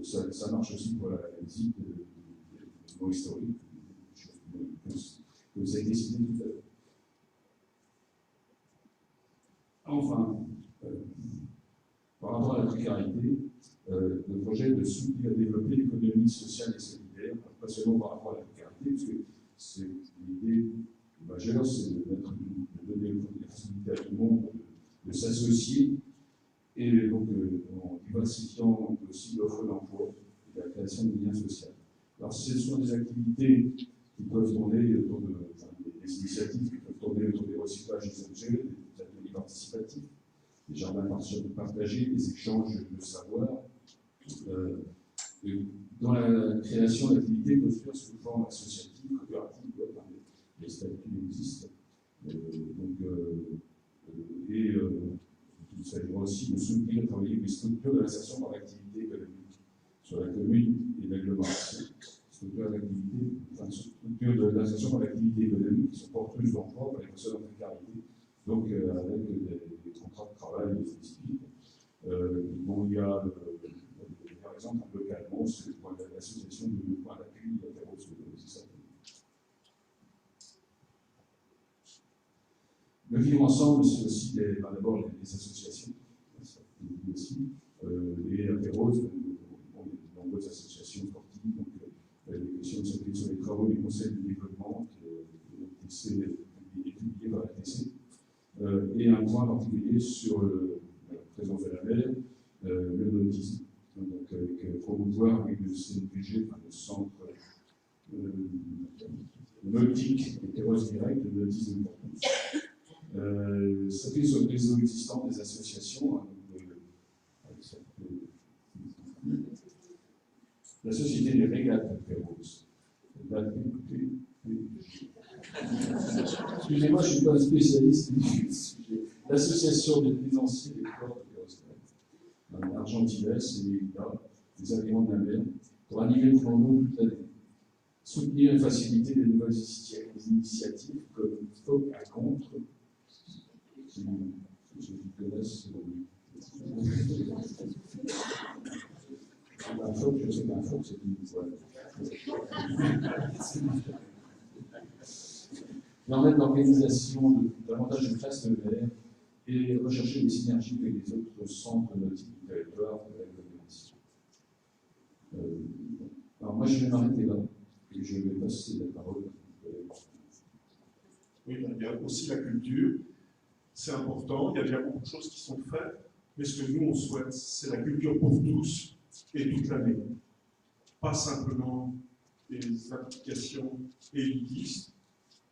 Ça marche aussi pour la visite des mots historiques, que vous avez décidé tout à l'heure. Enfin, par rapport à la précarité, le projet de soutenir et développer l'économie sociale et solidaire, pas seulement par rapport à la précarité, parce que l'idée majeure, c'est de donner la possibilité à tout le monde de s'associer, et donc en diversifiant aussi l'offre d'emploi et la création de liens sociaux. Alors ce sont des activités qui peuvent tourner autour des initiatives qui peuvent tourner autour des recyclages des objets, des ateliers participatifs, des jardins partagés, des échanges de savoir. Dans la création d'activités peuvent se faire sous forme associative, coopérative, les statuts existent. Il s'agira aussi de soutenir et travailler avec les structures de l'insertion par l'activité économique sur la commune et l'agglomération. Structures de l'insertion par l'activité économique qui sont porteuses d'emploi pour les personnes en précarité, donc avec des contrats de travail spécifiques. Il y a par exemple localement l'association de points d'appui Le vivre ensemble, c'est aussi d'abord les associations, aussi, et apéros, de nombreuses associations sportives, donc les questions s'appuient sur les travaux du Conseil de développement qui est publié par la TC, et un point particulier sur la présence de la mer, le nautisme, donc avec promouvoir avec le CNPG, le centre nautique et terrestre direct de nautisme pour tous. S'appuie sur le réseau existant des associations, la Société des régates de Pérouse. Excusez-moi, je ne suis pas un spécialiste du sujet. L'association des plaisanciers des ports de Pérouse, Argentines et Léida, des avions de la mer, pour animer le plan d'eau toute l'année. Soutenir et faciliter les nouvelles initiatives comme Faux à contre. Je connaisse. Un phoque, je sais qu'un phoque, c'est une voile. Permettre l'organisation de davantage de classes de verre et rechercher des synergies avec les autres centres nautiques du territoire de l'agglomération. Alors moi, je vais m'arrêter là et je vais passer la parole. Oui, il y a aussi la culture. C'est important, il y a déjà beaucoup de choses qui sont faites, mais ce que nous on souhaite, c'est la culture pour tous et toute l'année. Pas simplement des applications élitistes,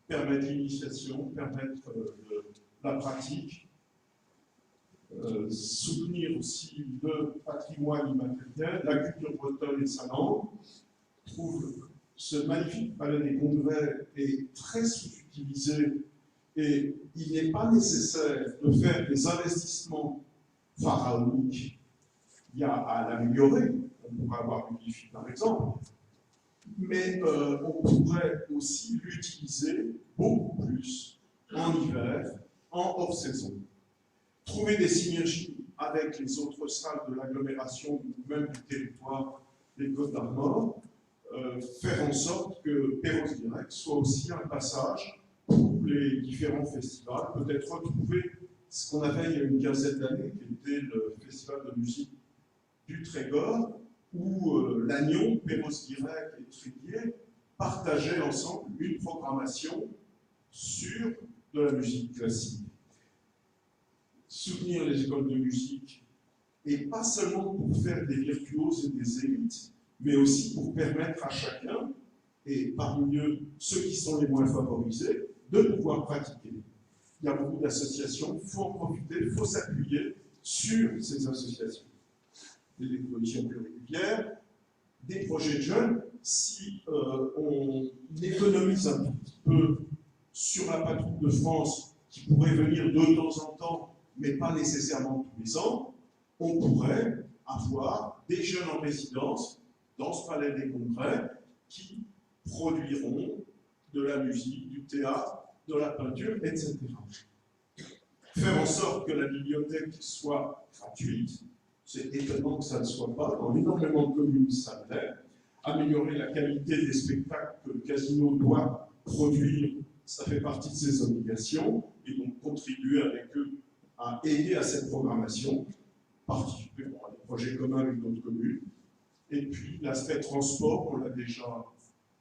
permettre l'initiation, permettre la pratique, soutenir aussi le patrimoine immatériel, la culture bretonne et sa langue. Trouve ce magnifique palais des congrès est très sous-utilisé. Et il n'est pas nécessaire de faire des investissements pharaoniques. Il y a à l'améliorer. On pourrait avoir une Wi-Fi par exemple. Mais on pourrait aussi l'utiliser beaucoup plus en hiver, en hors-saison. Trouver des synergies avec les autres salles de l'agglomération ou même du territoire des Côtes d'Armor. Faire en sorte que Pérouse Direct soit aussi un passage pour les différents festivals, peut-être retrouver ce qu'on avait il y a une quinzaine d'années, qui était le festival de musique du Trégor, où Lannion, Pérouse-Guirec et Tréguier partageaient ensemble une programmation sur de la musique classique. Soutenir les écoles de musique, et pas seulement pour faire des virtuoses et des élites, mais aussi pour permettre à chacun, et parmi eux ceux qui sont les moins favorisés, de pouvoir pratiquer. Il y a beaucoup d'associations, il faut en profiter, il faut s'appuyer sur ces associations. Des expositions plus régulières, des projets de jeunes, si on économise un petit peu sur la patrouille de France, qui pourrait venir de temps en temps, mais pas nécessairement tous les ans, on pourrait avoir des jeunes en résidence dans ce palais des congrès qui produiront de la musique, du théâtre, de la peinture, etc. Faire en sorte que la bibliothèque soit gratuite, c'est étonnant que ça ne soit pas, dans énormément de communes ça l'est. Améliorer la qualité des spectacles que le casino doit produire, ça fait partie de ses obligations, et donc contribuer avec eux à aider à cette programmation, participer à des projets communs avec d'autres communes. Et puis l'aspect transport, on l'a déjà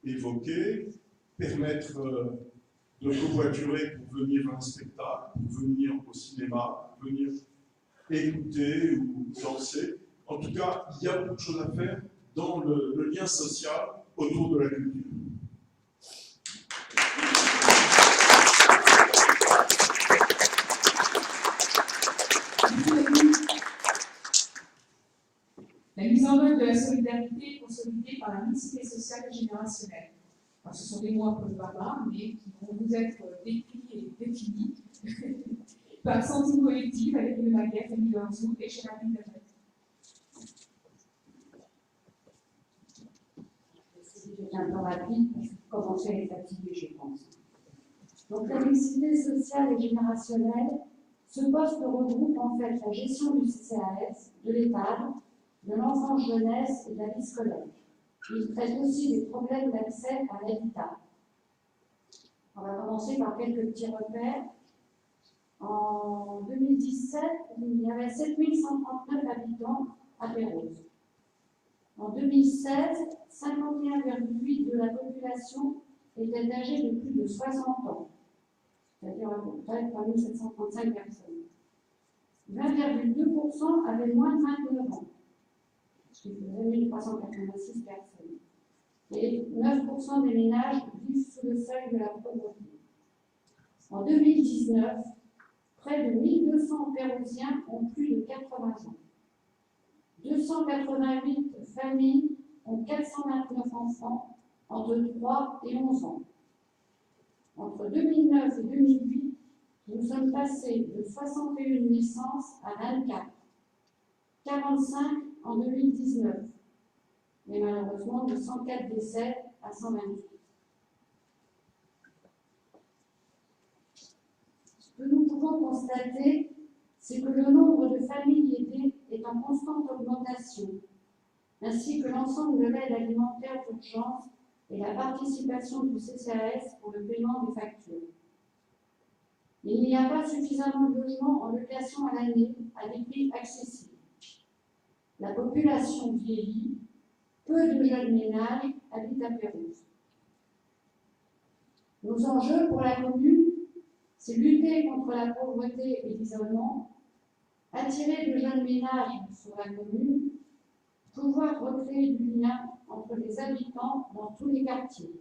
évoqué, permettre de covoiturer pour venir à un spectacle, pour venir au cinéma, pour venir écouter ou danser. En tout cas, il y a beaucoup de choses à faire dans le lien social autour de la culture. La mise en œuvre de la solidarité est consolidée par la mixité sociale et générationnelle. Alors, ce sont des mots un peu barbares, mais qui vont vous être décrits et définis par Santine Collective avec une maquette, Émile Lanzou et Chéraldine Delbet. C'est un peu rapide parce que commencer à être fatigué, je pense. Donc la mixité sociale et générationnelle, ce poste regroupe en fait la gestion du CCAS, de l'EHPAD, de l'enfance jeunesse et de la vie scolaire. Il traite aussi des problèmes d'accès à l'habitat. On va commencer par quelques petits repères. En 2017, il y avait 7139 habitants à Pérouse. En 2016, 51,8% de la population était âgée de plus de 60 ans, c'est-à-dire à peu près 3735 personnes. 20,2% avaient moins de 29 ans, ce qui faisait 1386 personnes. Et 9% des ménages vivent sous le seuil de la pauvreté. En 2019, près de 1200 Pérousiens ont plus de 80 ans. 288 familles ont 429 enfants entre 3 et 11 ans. Entre 2009 et 2008, nous sommes passés de 61 naissances à 24, 45 en 2019, mais malheureusement de 104 décès à 128. Ce que nous pouvons constater, c'est que le nombre de familles aidées est en constante augmentation, ainsi que l'ensemble de l'aide alimentaire d'urgence et la participation du CCAS pour le paiement des factures. Il n'y a pas suffisamment de logements en location à l'année à des prix accessibles. La population vieillit, peu de jeunes ménages habitent à Pérouse. Nos enjeux pour la commune, c'est lutter contre la pauvreté et l'isolement, attirer de jeunes ménages sur la commune, pouvoir recréer du lien entre les habitants dans tous les quartiers.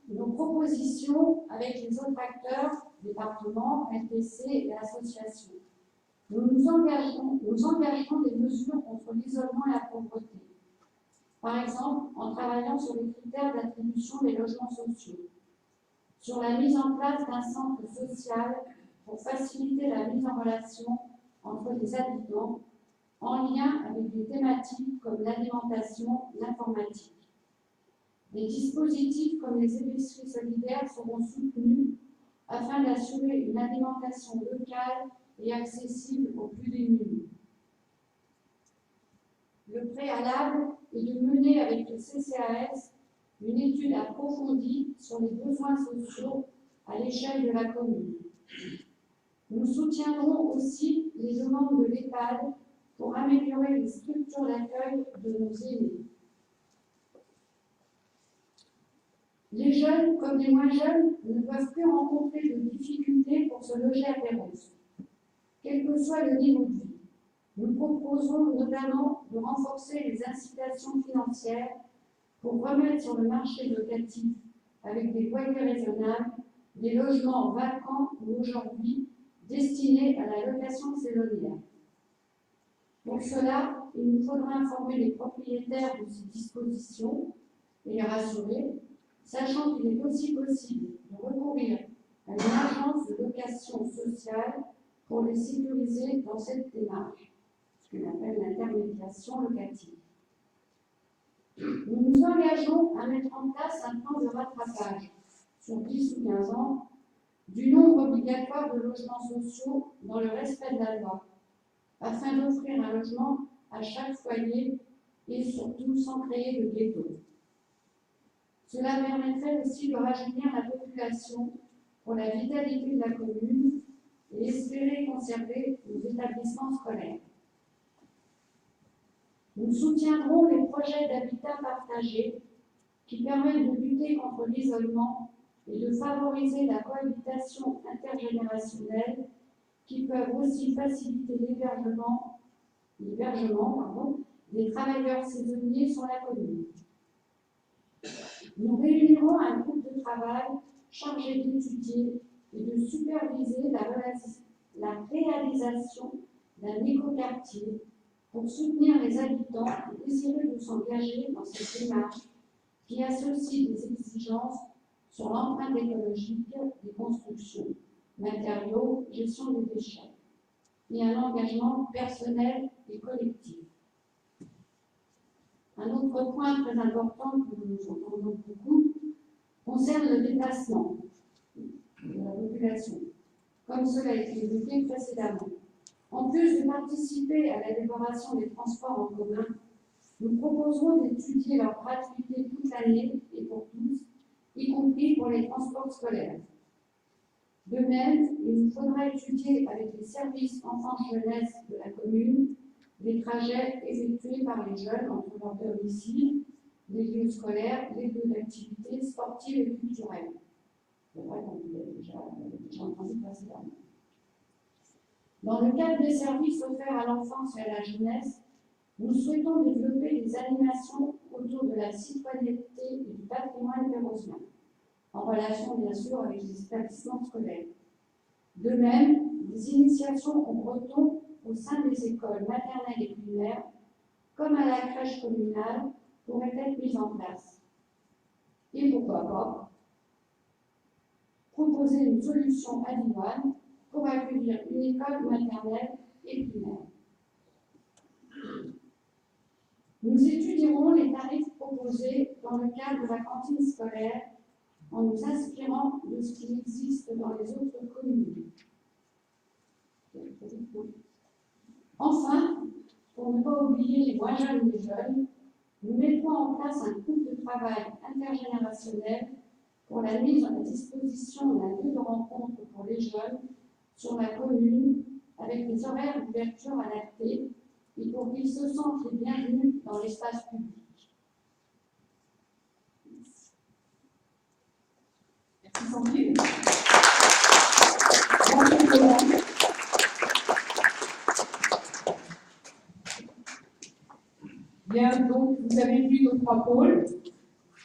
Nos propositions avec les autres acteurs, départements, LPC et associations. Nous engageons des mesures contre l'isolement et la pauvreté. Par exemple, en travaillant sur les critères d'attribution des logements sociaux, sur la mise en place d'un centre social pour faciliter la mise en relation entre les habitants, en lien avec des thématiques comme l'alimentation, l'informatique. Des dispositifs comme les épiceries solidaires seront soutenus afin d'assurer une alimentation locale et accessible aux plus démunis. Le préalable est de mener avec le CCAS une étude approfondie sur les besoins sociaux à l'échelle de la commune. Nous soutiendrons aussi les demandes de l'EHPAD pour améliorer les structures d'accueil de nos aînés. Les jeunes, comme les moins jeunes, ne peuvent plus rencontrer de difficultés pour se loger à Pérouse, quel que soit le niveau de vie. Nous proposons notamment de renforcer les incitations financières pour remettre sur le marché locatif, avec des loyers raisonnables, des logements vacants ou aujourd'hui destinés à la location saisonnière. Pour cela, il nous faudra informer les propriétaires de ces dispositions et les rassurer, sachant qu'il est aussi possible de recourir à une agence de location sociale pour les sécuriser dans cette démarche, ce qu'on appelle l'intermédiation locative. Nous nous engageons à mettre en place un plan de rattrapage sur 10 ou 15 ans du nombre obligatoire de logements sociaux dans le respect de la loi, afin d'offrir un logement à chaque foyer et surtout sans créer de ghetto. Cela permettrait aussi de rajeunir la population pour la vitalité de la commune et espérer conserver nos établissements scolaires. Nous soutiendrons les projets d'habitat partagé qui permettent de lutter contre l'isolement et de favoriser la cohabitation intergénérationnelle, qui peuvent aussi faciliter l'hébergement des travailleurs saisonniers sur la commune. Nous réunirons un groupe de travail chargé d'étudier et de superviser la réalisation d'un écoquartier pour soutenir les habitants désireux de s'engager dans cette démarche qui associe des exigences sur l'empreinte écologique des constructions, matériaux, gestion des déchets, et un engagement personnel et collectif. Un autre point très important que nous entendons beaucoup concerne le déplacement de la population, comme cela a été évoqué précédemment. En plus de participer à l'élaboration des transports en commun, nous proposerons d'étudier leur gratuité toute l'année et pour tous, y compris pour les transports scolaires. De même, il nous faudra étudier avec les services enfants-jeunesse de la commune les trajets effectués par les jeunes entre leur domicile, les lieux scolaires, les lieux d'activité sportives et culturelles. C'est vrai qu'on l'a déjà entendu précédemment. Dans le cadre des services offerts à l'enfance et à la jeunesse, nous souhaitons développer des animations autour de la citoyenneté et du patrimoine pérosien, en relation bien sûr avec les établissements scolaires. De même, des initiations au breton au sein des écoles maternelles et primaires, comme à la crèche communale, pourraient être mises en place. Et pourquoi pas proposer une solution à Diwan pour accueillir une école maternelle et primaire. Nous étudierons les tarifs proposés dans le cadre de la cantine scolaire en nous inspirant de ce qui existe dans les autres communes. Enfin, pour ne pas oublier les moins jeunes des jeunes, nous mettrons en place un groupe de travail intergénérationnel pour la mise à disposition d'un lieu de rencontre pour les jeunes sur la commune avec des horaires d'ouverture adaptés et pour qu'ils se sentent les bienvenus dans l'espace public. Merci Sandrine. Bien, donc vous avez vu nos 3 pôles.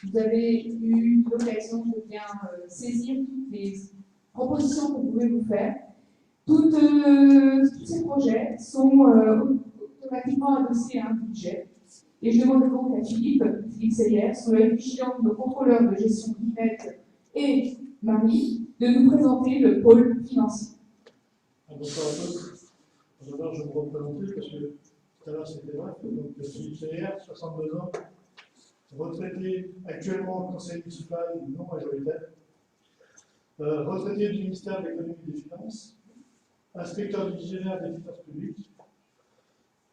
Vous avez eu l'occasion de bien saisir toutes les propositions que vous pouvez vous faire. Tous ces projets sont automatiquement adossés à un budget. Et je demande donc à Philippe Seyer, sous l'œil vigilant de nos contrôleurs de gestion Guillemette et Marie, de nous présenter le pôle financier. Bonsoir à tous. D'abord, je vais me représenter parce que tout à l'heure c'était vrai. Donc, Philippe Seyer, 62 ans, retraité actuellement au conseil municipal non majoritaire, retraité du ministère de l'économie et des finances, inspecteur divisionnaire des finances publiques.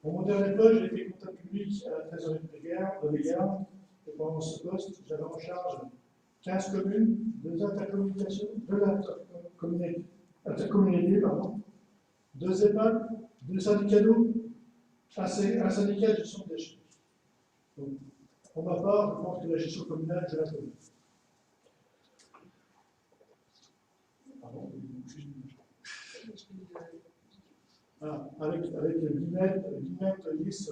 Pour mon dernier poste, j'ai été comptable public à la trésorerie de Bégarde, et pendant ce poste, j'avais en charge 15 communes, 2 intercommunalités, 2 EHPAD, 2 syndicats d'eau, un syndicat de gestion de déchets. Donc, pour ma part, je pense que la gestion communale, je la connais. Pardon. Avec Guillemette, Lys,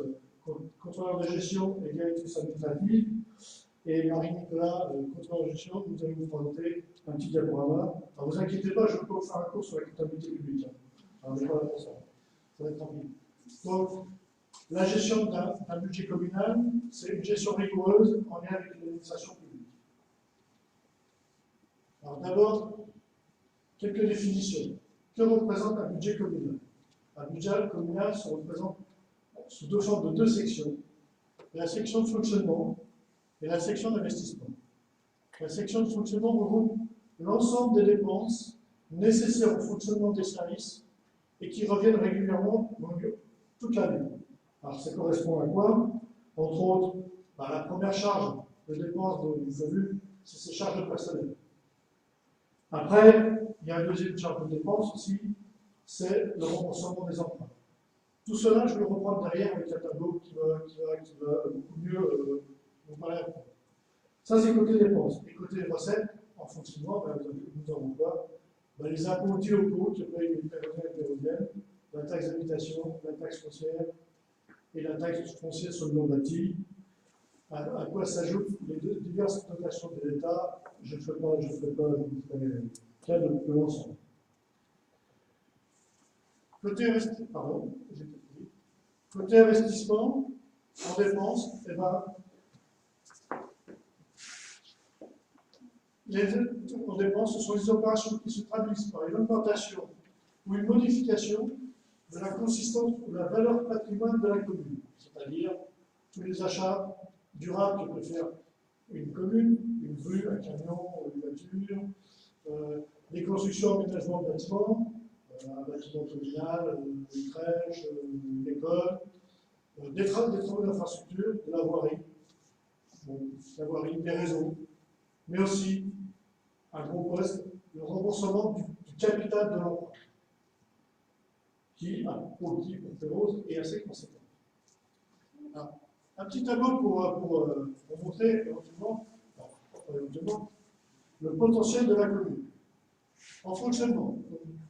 contrôleur de gestion et directrice administrative, et Marie-Nicolas, contrôleur de gestion, nous allons vous présenter un petit diaporama. Alors, vous inquiétez pas, je ne vais pas vous faire un cours sur la comptabilité publique. Alors, je vais pas la faire ça. Ça va être tranquille. Donc, la gestion d'un budget communal, c'est une gestion rigoureuse en lien avec l'administration publique. Alors, d'abord, quelques définitions. Que représente un budget communal? Un budget communal se représente sous forme de 2 sections. La section de fonctionnement et la section d'investissement. La section de fonctionnement regroupe l'ensemble des dépenses nécessaires au fonctionnement des services et qui reviennent régulièrement toute l'année. Alors ça correspond à quoi? Entre autres, la première charge de dépenses dont vous avez vu, c'est ces charges de personnel. Après, il y a une deuxième charge de dépenses aussi, c'est le remboursement des emprunts. Tout cela, je vais le reprendre derrière avec un tableau qui va beaucoup mieux vous parler après. Ça, c'est côté dépenses. Et côté recettes, en fonctionnement, nous avons quoi? Les impôts dits locaux qui payent les péroniennes, la taxe d'habitation, la taxe foncière et la taxe foncière sur le non bâti, à quoi s'ajoutent les diverses dotations de l'État. Je ne ferai pas cas de l'ensemble. Côté investissement, en dépenses, eh ben, en dépenses, ce sont les opérations qui se traduisent par une augmentation ou une modification de la consistance ou la valeur patrimoine de la commune, c'est-à-dire tous les achats durables que peut faire une commune, une rue, un camion, une voiture, les constructions, aménagements de bâtiments, un bâtiment communal, une crèche, une école, des travaux d'infrastructure, de la voirie, des réseaux, mais aussi un gros poste, le remboursement du capital de l'emprunt, qui, pour Pérouse, est assez conséquent. Un petit tableau pour montrer éventuellement le potentiel de la commune. En fonctionnement,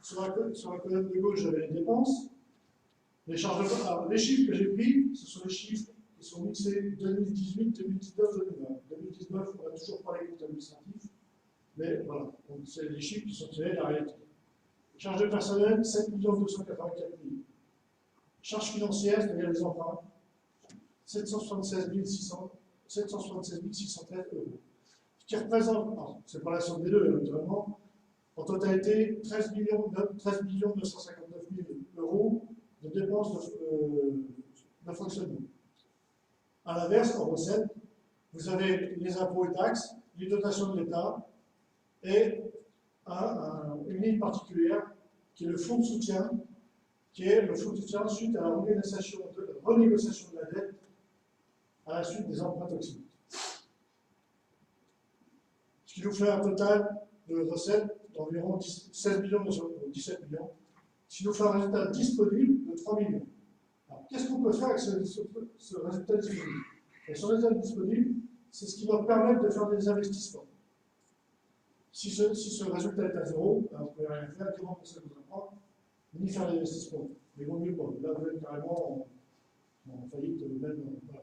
sur la colonne de gauche, j'avais les dépenses. Les charges les chiffres que j'ai pris, ce sont les chiffres qui sont mixés 2018, 2019, 2020. 2019, on n'a toujours pas les comptes administratifs, mais voilà, c'est les chiffres qui sont tirés de la réalité. Charges de personnel, 7 284 000. Charges financières, c'est-à-dire les emprunts, 776 613 euros. Ce qui représente, c'est pas la somme des deux, naturellement, en totalité 13 959 000 euros de dépenses de fonctionnement. À l'inverse, en recettes, vous avez les impôts et taxes, les dotations de l'État et une ligne particulière qui est le fonds de soutien, suite à la renégociation de la dette à la suite des emprunts toxiques. Ce qui nous fait un total de recettes d'environ 17 millions, ce qui nous fait un résultat disponible de 3 millions. Alors, qu'est-ce qu'on peut faire avec ce résultat disponible? Et ce résultat disponible, c'est ce qui va permettre de faire des investissements. Si ce résultat est à zéro, on ne peut rien faire, comment ça vous apprend, ni faire des investissements. Mais il vaut mieux pas. Là, vous êtes carrément en faillite, même. Voilà.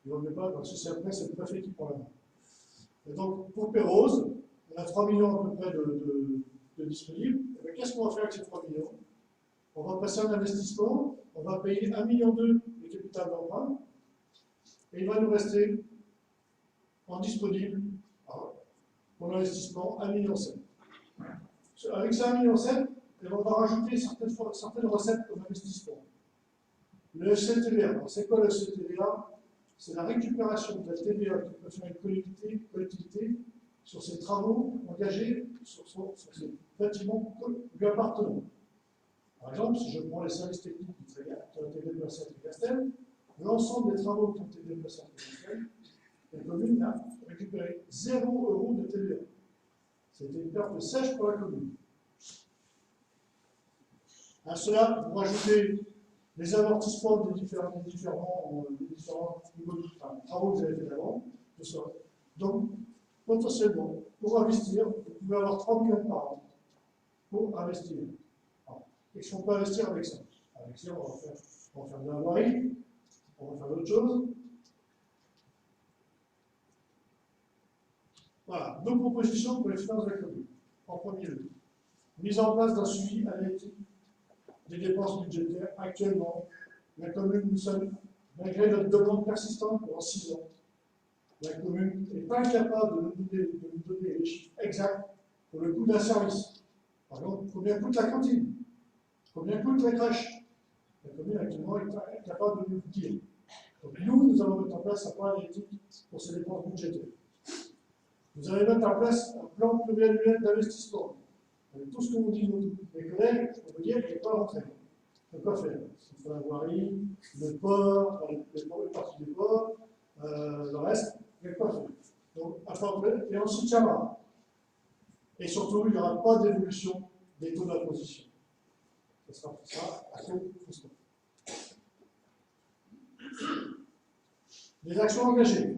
Il ne vaut mieux pas, parce que c'est après, c'est le préfet qui prend la main. Et donc, pour Pérouse, on a 3 millions à peu près de disponibles. Qu'est-ce qu'on va faire avec ces 3 millions? On va passer en investissement, on va payer 1,2 million de capital d'emprunt, et il va nous rester en disponible pour l'investissement 1,7 million. Avec ce 1,7 million, on va rajouter certaines recettes comme investissement. Le FCTVA, c'est quoi le FCTVA? C'est la récupération de la TVA que peut faire une collectivité sur ses travaux engagés sur ses bâtiments lui appartenant. Par exemple, si je prends les services techniques qui ont été déplacés à Tricastel, l'ensemble des travaux qui ont été déplacés à Tricastel, la commune a récupéré 0 € de TVA. C'était une perte sèche pour la commune. À cela, vous rajoutez les amortissements des différents travaux que vous avez fait d'avant. Donc, potentiellement, pour investir, vous pouvez avoir 3 millions par an pour investir. Qu'est-ce qu'on peut investir avec ça? Avec ça, on va faire de la voirie, on va faire d'autres choses. Voilà, nos propositions pour les finances de la commune. En premier lieu, mise en place d'un suivi analytique des dépenses budgétaires. Actuellement, la commune, nous sommes, malgré notre demande persistante pendant 6 ans, la commune n'est pas incapable de nous donner les chiffres exacts pour le coût d'un service. Par exemple, combien coûte la cantine? Combien coûte la crèche? La commune actuellement est incapable de nous le dire. Donc nous allons mettre en place un plan analytique pour ces dépenses budgétaires. Vous allez mettre en place un plan pluriannuel d'investissement. Avec tout ce que vous disent mes collègues, je peux vous dire qu'il n'y a pas rentré. Il faut quoi faire? Il faut la voirie, le port, les parties des ports, le reste, il n'y a pas faire. Donc, et on s'y tiendra. Et surtout, il n'y aura pas d'évolution des taux d'imposition. Ce sera pour ça à taux constant. Les actions engagées.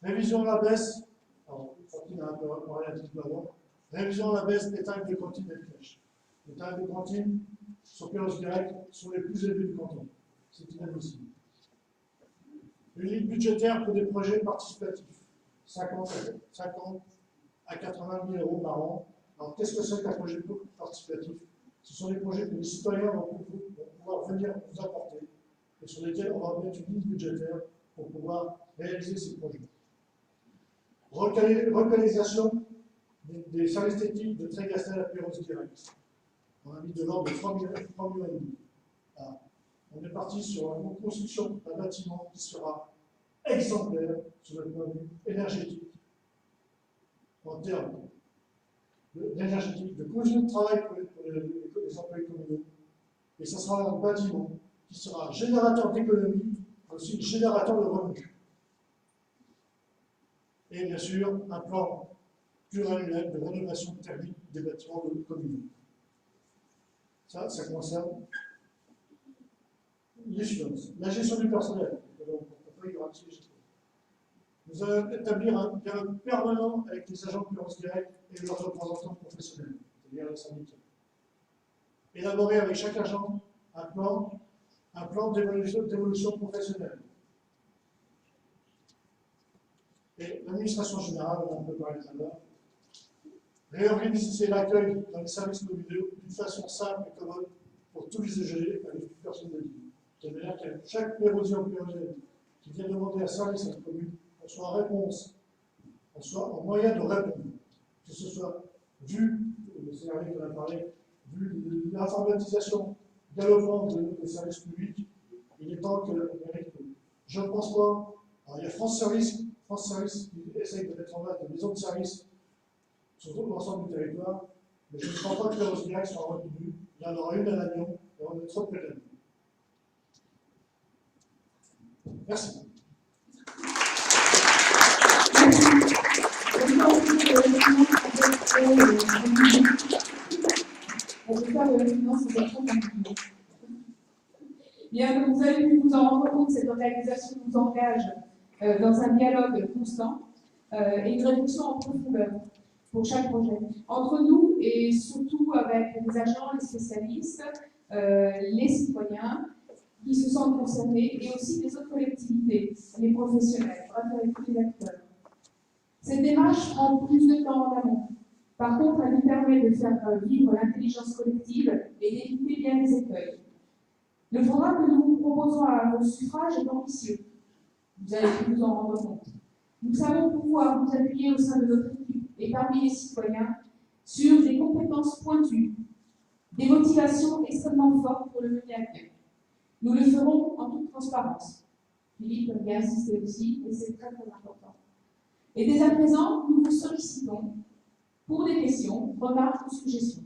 Révision à la baisse, alors, Fantine a un peu parlé un petit peu avant, révision à la baisse des tarifs de cantine et de crèche. Les tarifs de cantine sur Perros-Guirec sont les plus élevés du canton. C'est inadmissible. Une ligne budgétaire pour des projets participatifs, 50 à 80 000 euros par an. Alors, qu'est-ce que c'est qu'un projet participatif? Ce sont des projets que les citoyens vont pouvoir venir nous apporter et sur lesquels on va mettre une ligne budgétaire pour pouvoir réaliser ces projets. Relocalisation des services techniques de Trégastel à Perros-Guirec. On a mis de l'ordre de 3,5 millions. Ah. On est parti sur une construction d'un bâtiment qui sera exemplaire sur le point de vue énergétique, en termes d'énergétique, de conditions de travail pour les employés communaux. Et ce sera un bâtiment qui sera générateur d'économie, mais aussi générateur de revenus. Et bien sûr, un plan pluriannuel de rénovation thermique des bâtiments communaux. Ça concerne les finances. La gestion du personnel. Nous allons établir un dialogue permanent avec les agents de Perros-Guirec et leurs représentants professionnels, c'est-à-dire les syndicats. Élaborer avec chaque agent un plan d'évolution professionnelle. Et l'administration générale, on en peut parler tout à l'heure, réorganiser l'accueil dans les services communaux d'une façon simple et commode pour tous les usagers avec plus personne de vie. De manière qu'à chaque pérosien ou pérozienne qui vient demander un service à la commune, on soit en réponse, on soit en moyen de répondre, que ce soit vu, c'est Hervé qui en a parlé, vu l'informatisation galopante des services publics, il est temps que je ne pense pas. Alors, il y a France Service qui essaye de mettre en place des maisons de service sur tout l'ensemble du territoire, mais je ne crois pas que Perros-Guirec soit retenu. Il y en aura une à Lannion et on est trop près de Merci. Bien, comme vous avez pu vous en rendre compte, cette organisation nous engage dans un dialogue constant et une réflexion en profondeur pour chaque projet. Entre nous et surtout avec les agents, les spécialistes, les citoyens qui se sentent concernés et aussi les autres collectivités, les professionnels, bref, avec tous les acteurs. Cette démarche prend plus de temps en amont. Par contre, elle nous permet de faire vivre l'intelligence collective et d'éviter bien les écueils. Le programme que nous vous proposons à vos suffrages est ambitieux. Vous allez vous en rendre compte. Nous savons pouvoir nous appuyer au sein de notre équipe et parmi les citoyens sur des compétences pointues, des motivations extrêmement fortes pour le mener à bien. Nous le ferons en toute transparence. Philippe y a insisté aussi, et c'est très très important. Et dès à présent, nous vous sollicitons pour des questions, remarques ou suggestions.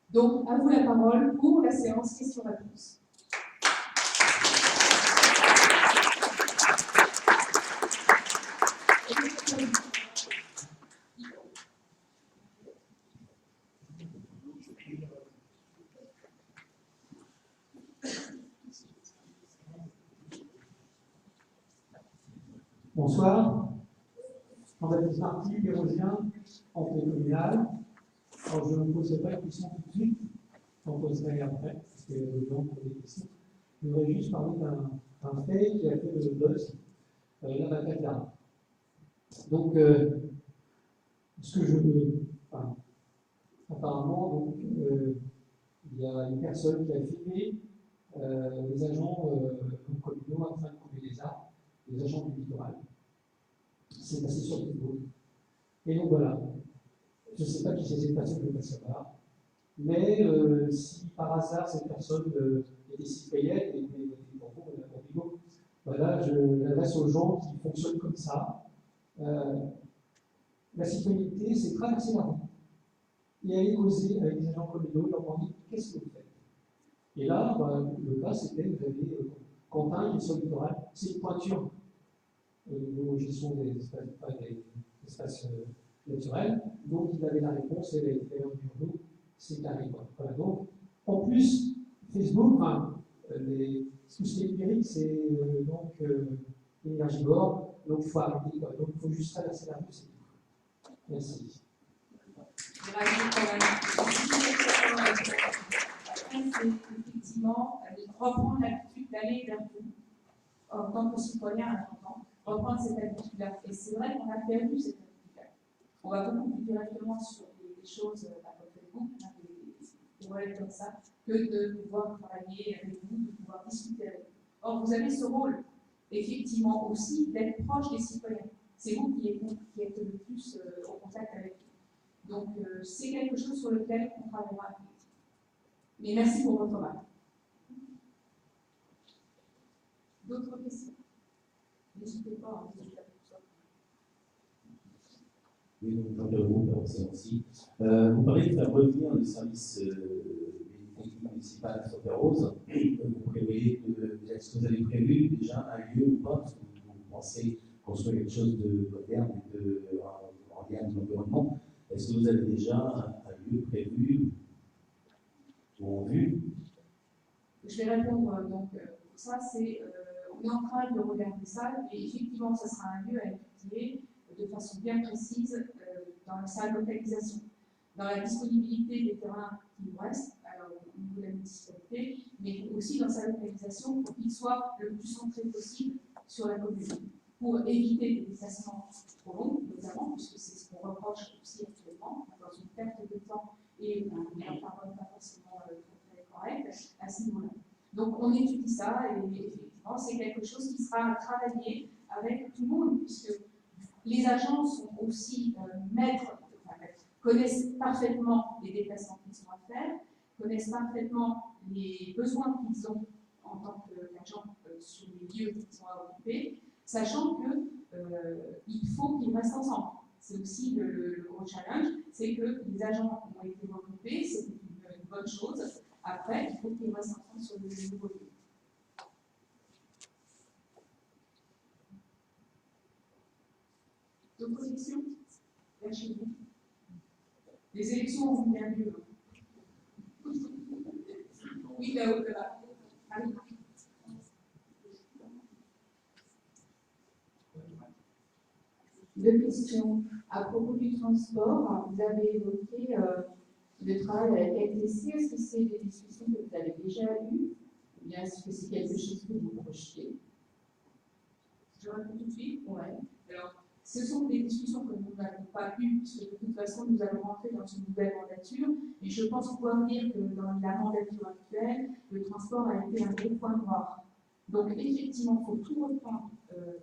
Donc, à vous la parole pour la séance questions-réponses. Bonsoir. Jean-Baptiste Marty, pérosien, entrée communale. Alors, je ne vous poserai pas de questions tout de suite, j'en poserai après, parce que les gens posent des questions. Je voudrais juste parler d'un fait qui a fait le buzz, la Bataclan. Donc, ce que je veux. Enfin, apparemment, donc, il y a une personne qui a filmé les agents communaux en train de couper les arbres, les agents du littoral. C'est passé sur Facebook. Et donc voilà, je ne sais pas qui c'est cette personne, je ne veux pas savoir. Mais si par hasard cette personne est des citoyennes et vous votez pour vous, Madame Bordigo, voilà, je l'adresse aux gens qui fonctionnent comme ça. La citoyenneté, c'est traverser la rue et aller causer avec des agents communaux, leur demander qu'est-ce que vous faites. Et là, le cas, c'était, vous avez Quentin qui est sur le littoral, c'est une pointure. Nous gestion des espaces naturels, donc il avait la réponse, et elle a été nous, c'est carré. Voilà, donc, en plus, Facebook, tout ce qui est numérique, c'est donc énergivore, donc il faut arrêter l'école. Donc il faut juste traverser la rue, c'est tout. Merci. C'est effectivement reprendre l'habitude d'aller vers vous en tant que citoyen indépendant, reprendre cette habitude-là. Et c'est vrai qu'on a perdu cette habitude-là. On va beaucoup plus directement sur des choses comme Facebook, des relais comme ça, que de pouvoir travailler avec vous, de pouvoir discuter avec vous. Or, vous avez ce rôle, effectivement, aussi d'être proche des citoyens. C'est vous qui êtes le plus en contact avec eux. Donc, c'est quelque chose sur lequel on travaillera. Mais merci pour votre travail. D'autres questions? N'hésitez pas. Oui, donc Jean de Roux, aussi. Vous parlez de faire revenir les services techniques municipaux à Sopérose. Vous prévoyez, est-ce que vous avez prévu déjà un lieu ou pas? Parce que vous pensez construire quelque chose de moderne et en lien avec l'environnement. Est-ce que vous avez déjà un lieu prévu ou en vue? Je vais répondre. Donc, ça, c'est. On est en train de regarder ça, et effectivement, ça sera un lieu à étudier de façon bien précise dans sa localisation, dans la disponibilité des terrains qui nous restent, alors au niveau de la municipalité, mais aussi dans sa localisation pour qu'il soit le plus centré possible sur la commune, pour éviter des déplacements trop longs, notamment, puisque c'est ce qu'on reproche aussi actuellement, dans une perte de temps et un parole pas forcément très correct à ce niveau-là. Donc on étudie ça, et effectivement, c'est quelque chose qui sera travaillé avec tout le monde, puisque les agents sont aussi connaissent parfaitement les déplacements qu'ils ont à faire, connaissent parfaitement les besoins qu'ils ont en tant qu'agents sur les lieux qu'ils sont à occuper, sachant qu'il faut qu'ils restent ensemble. C'est aussi le gros challenge, c'est que les agents ont été regroupés, c'est une bonne chose. Après, il faut qu'ils restent ensemble sur le nouveau lieu. D'autres questions? Vers chez vous. Les élections ont bien lieu. Oui, là-haut, là-bas. Allez. Deux questions. À propos du transport, vous avez évoqué le travail avec LTC. Est-ce que c'est des discussions que vous avez déjà eues? Ou bien est-ce que c'est quelque chose que vous projetez? Je réponds tout de suite. Ouais. Alors, ce sont des discussions que nous n'avons pas eues, puisque de toute façon, nous allons rentrer dans une nouvelle mandature. Et je pense pouvoir dire que dans la mandature actuelle, le transport a été un gros point noir. Donc, effectivement, il faut tout reprendre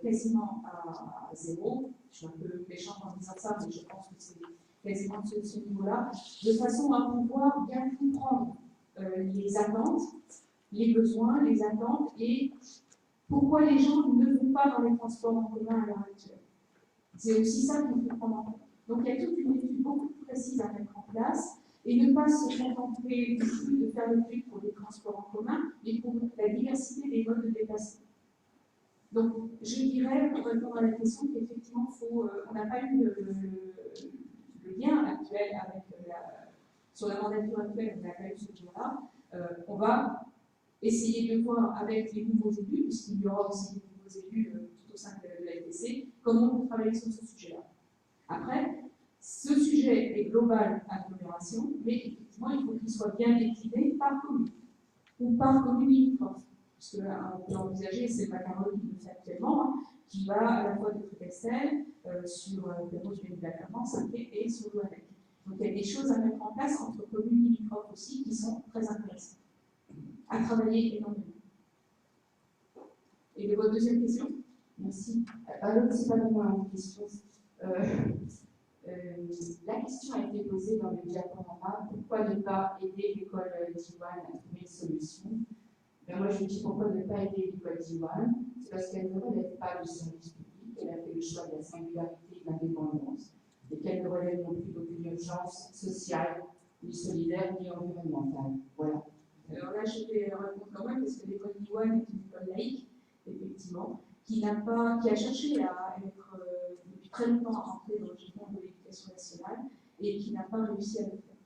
quasiment à zéro. Je suis un peu méchante en disant ça, mais je pense que c'est quasiment de ce niveau-là, de façon à pouvoir bien comprendre les attentes, les besoins, les attentes et pourquoi les gens ne vont pas dans les transports en commun à l'heure actuelle. C'est aussi ça qu'il faut prendre en compte. Donc il y a toute une étude beaucoup plus précise à mettre en place et ne pas se contenter de faire le truc pour les transports en commun, mais pour la diversité des modes de déplacement. Donc je dirais, pour répondre à la question, qu'effectivement, on n'a pas eu le lien actuel avec sur la mandature actuelle, on n'a pas eu ce lien-là. On va essayer de voir avec les nouveaux élus, puisqu'il y aura aussi des nouveaux élus tout au sein de la LTC, comment on peut travailler sur ce sujet-là. Après, ce sujet est global agglomération, mais effectivement, il faut qu'il soit bien décliné par commune ou par commune limitrophe. Parce que là, on peut envisager, c'est Macaroni qui le fait actuellement, hein, qui va à la fois de Tricastel, sur Perros du Bénédicament, Saint-Quay et sur Douarnenez. Donc il y a des choses à mettre en place entre communes limitrophes aussi qui sont très intéressantes à travailler énormément. Et de votre deuxième question? Merci. Alors, c'est pas vraiment une question. La question a été posée dans le diaporama, pourquoi ne pas aider l'école d'Iwan à trouver une solution? Ben moi, je dis pourquoi ne pas aider l'école d'Iwan? C'est parce qu'elle ne relève pas du service public, elle a fait le choix de la singularité et de l'indépendance, et qu'elle ne relève non plus d'aucune urgence sociale, ni solidaire, ni environnementale. Voilà. Alors là, je vais répondre quand même, parce que l'école d'Iwan est une école laïque, effectivement, qui a cherché à être depuis très longtemps à rentrer dans le monde de l'éducation nationale et qui n'a pas réussi à le faire.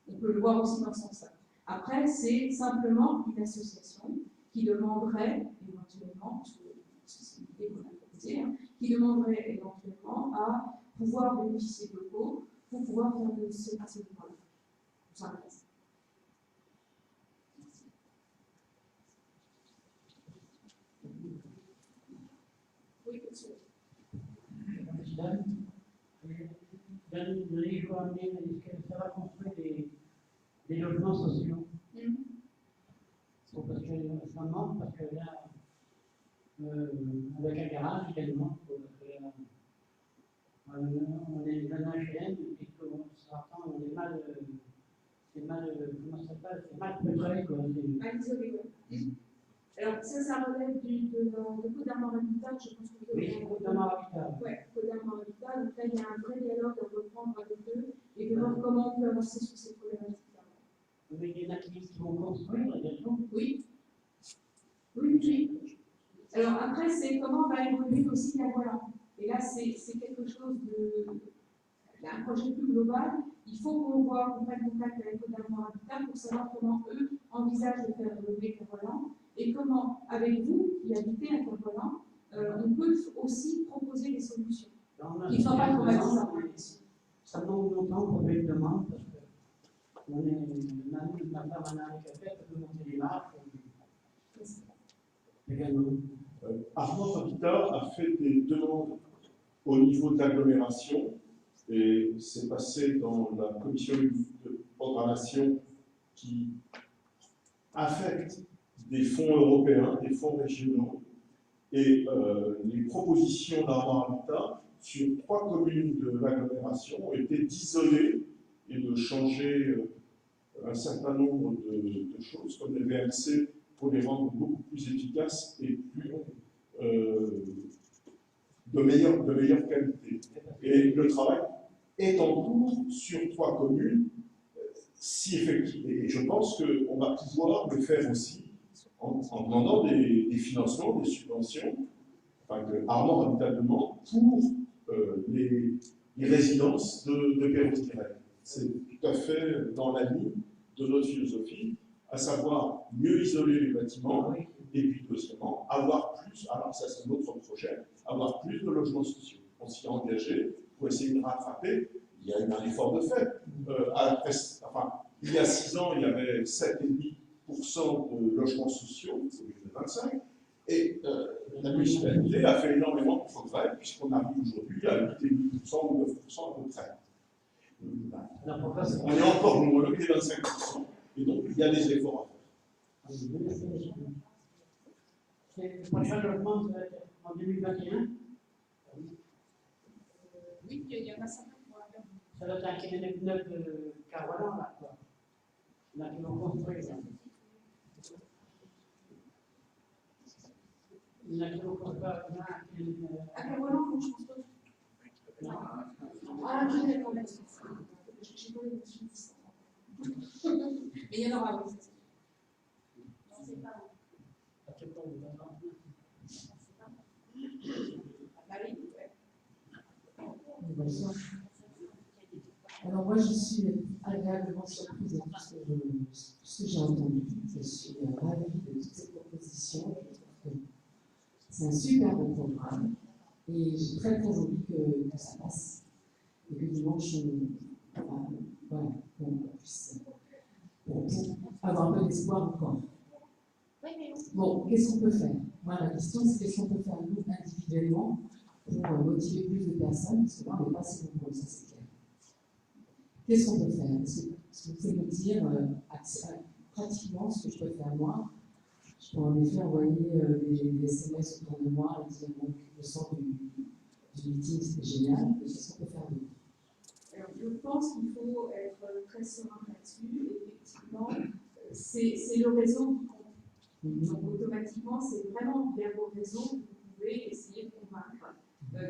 On peut le voir aussi dans ce sens-là. Après, c'est simplement une association qui demanderait éventuellement, parce que c'est une idée qu'on a proposée, métier, hein, qui demanderaient éventuellement à pouvoir bénéficier de locaux pour pouvoir faire de ce voilà. Ça reste. Oui, monsieur. Dans les jours à venir, est-ce que ça va construire des logements sociaux? Parce que ça manque, parce que là, avec un garage également, on est dans un HLM, et puis on s'entend, on est mal, comment ça s'appelle, c'est mal préparé, quoi. Mal isolé, oui. Alors, ça relève de Code d'Armor Habitat, je pense que vous avez... Oui, Code d'Armor Habitat. Oui, Code d'Armor Habitat. Donc là, il y a un vrai dialogue à reprendre avec eux et de voir comment on peut avancer sur ces problématiques-là. Mais il y en a qui vont construire, bientôt. Oui. Oui. Alors après, c'est comment va évoluer aussi la volant. Et là, c'est quelque chose un projet plus global. Il faut qu'on prenne contact avec Code d'Armor Habitat pour savoir comment eux envisagent de faire évoluer la volant. Et comment, avec vous qui habitez à Kervolan, on peut aussi proposer des solutions qui ne sont pas traumatisantes. Ça demande longtemps pour faire une demande, parce que ma femme en a avec la tête, elle peut monter les marches. Également. Armor Habitat a fait des demandes au niveau de l'agglomération et c'est passé dans la commission de programmation qui affecte des fonds européens, des fonds régionaux, et les propositions d'Armor Habitat sur 3 communes de l'agglomération ont été d'isoler et de changer un certain nombre de choses, comme les VMC, pour les rendre beaucoup plus efficaces et plus, de meilleure qualité. Et le travail est en cours sur 3 communes, si effectivement, et je pense qu'on va pouvoir le faire aussi en demandant des financements, des subventions, enfin que Armor Habitat demande pour les résidences de Perros-Guirec. C'est tout à fait dans la ligne de notre philosophie, à savoir mieux isoler les bâtiments, et puis deuxièmement, avoir plus, alors ça c'est notre projet, avoir plus de logements sociaux. On s'y est engagé pour essayer de rattraper. Il y a eu un effort de fait. Il y a 6 ans, il y avait 7,5% de logements sociaux, au lieu de 25%, et la municipalité a fait énormément de progrès, puisqu'on arrive aujourd'hui à 8,5% ou 9% à peu près. On est encore moins que les 25%, et donc il y a des efforts à faire. Le prochain logement, ça va être en 2021? Oui, il y en a certains qui vont faire. Ça doit être un kilomètre 9 de Kervolan, là, quoi. Là, qui vont construire, là. Il y en a qui vont construire à Kervolan, je pense pas. Ah, je vais le mettre. J'ai pas les notions de ça. Mais il y en aura, oui. Non, c'est pas. Bonsoir. Alors moi, je suis agréablement surprise de tout ce que j'ai entendu. Je suis ravie de toutes ces propositions. C'est un super bon programme et j'ai très très envie que ça passe et que dimanche, on puisse pour avoir un peu d'espoir encore. Bon, qu'est-ce qu'on peut faire? Moi, la question, c'est qu'est-ce qu'on peut faire nous individuellement pour motiver plus de personnes, parce que là, on n'est pas assez nombreux, ça c'est clair. Qu'est-ce qu'on peut faire? Est-ce que vous pouvez me dire pratiquement ce que je peux faire moi? Je peux en effet envoyer des SMS autour de moi et dire donc, le sens du meeting, c'était génial, mais qu'est-ce qu'on peut faire d'autre? Alors, je pense qu'il faut être très serein là-dessus. Effectivement, c'est le réseau qui compte. Donc, automatiquement, c'est vraiment via vos réseaux que vous pouvez essayer de convaincre.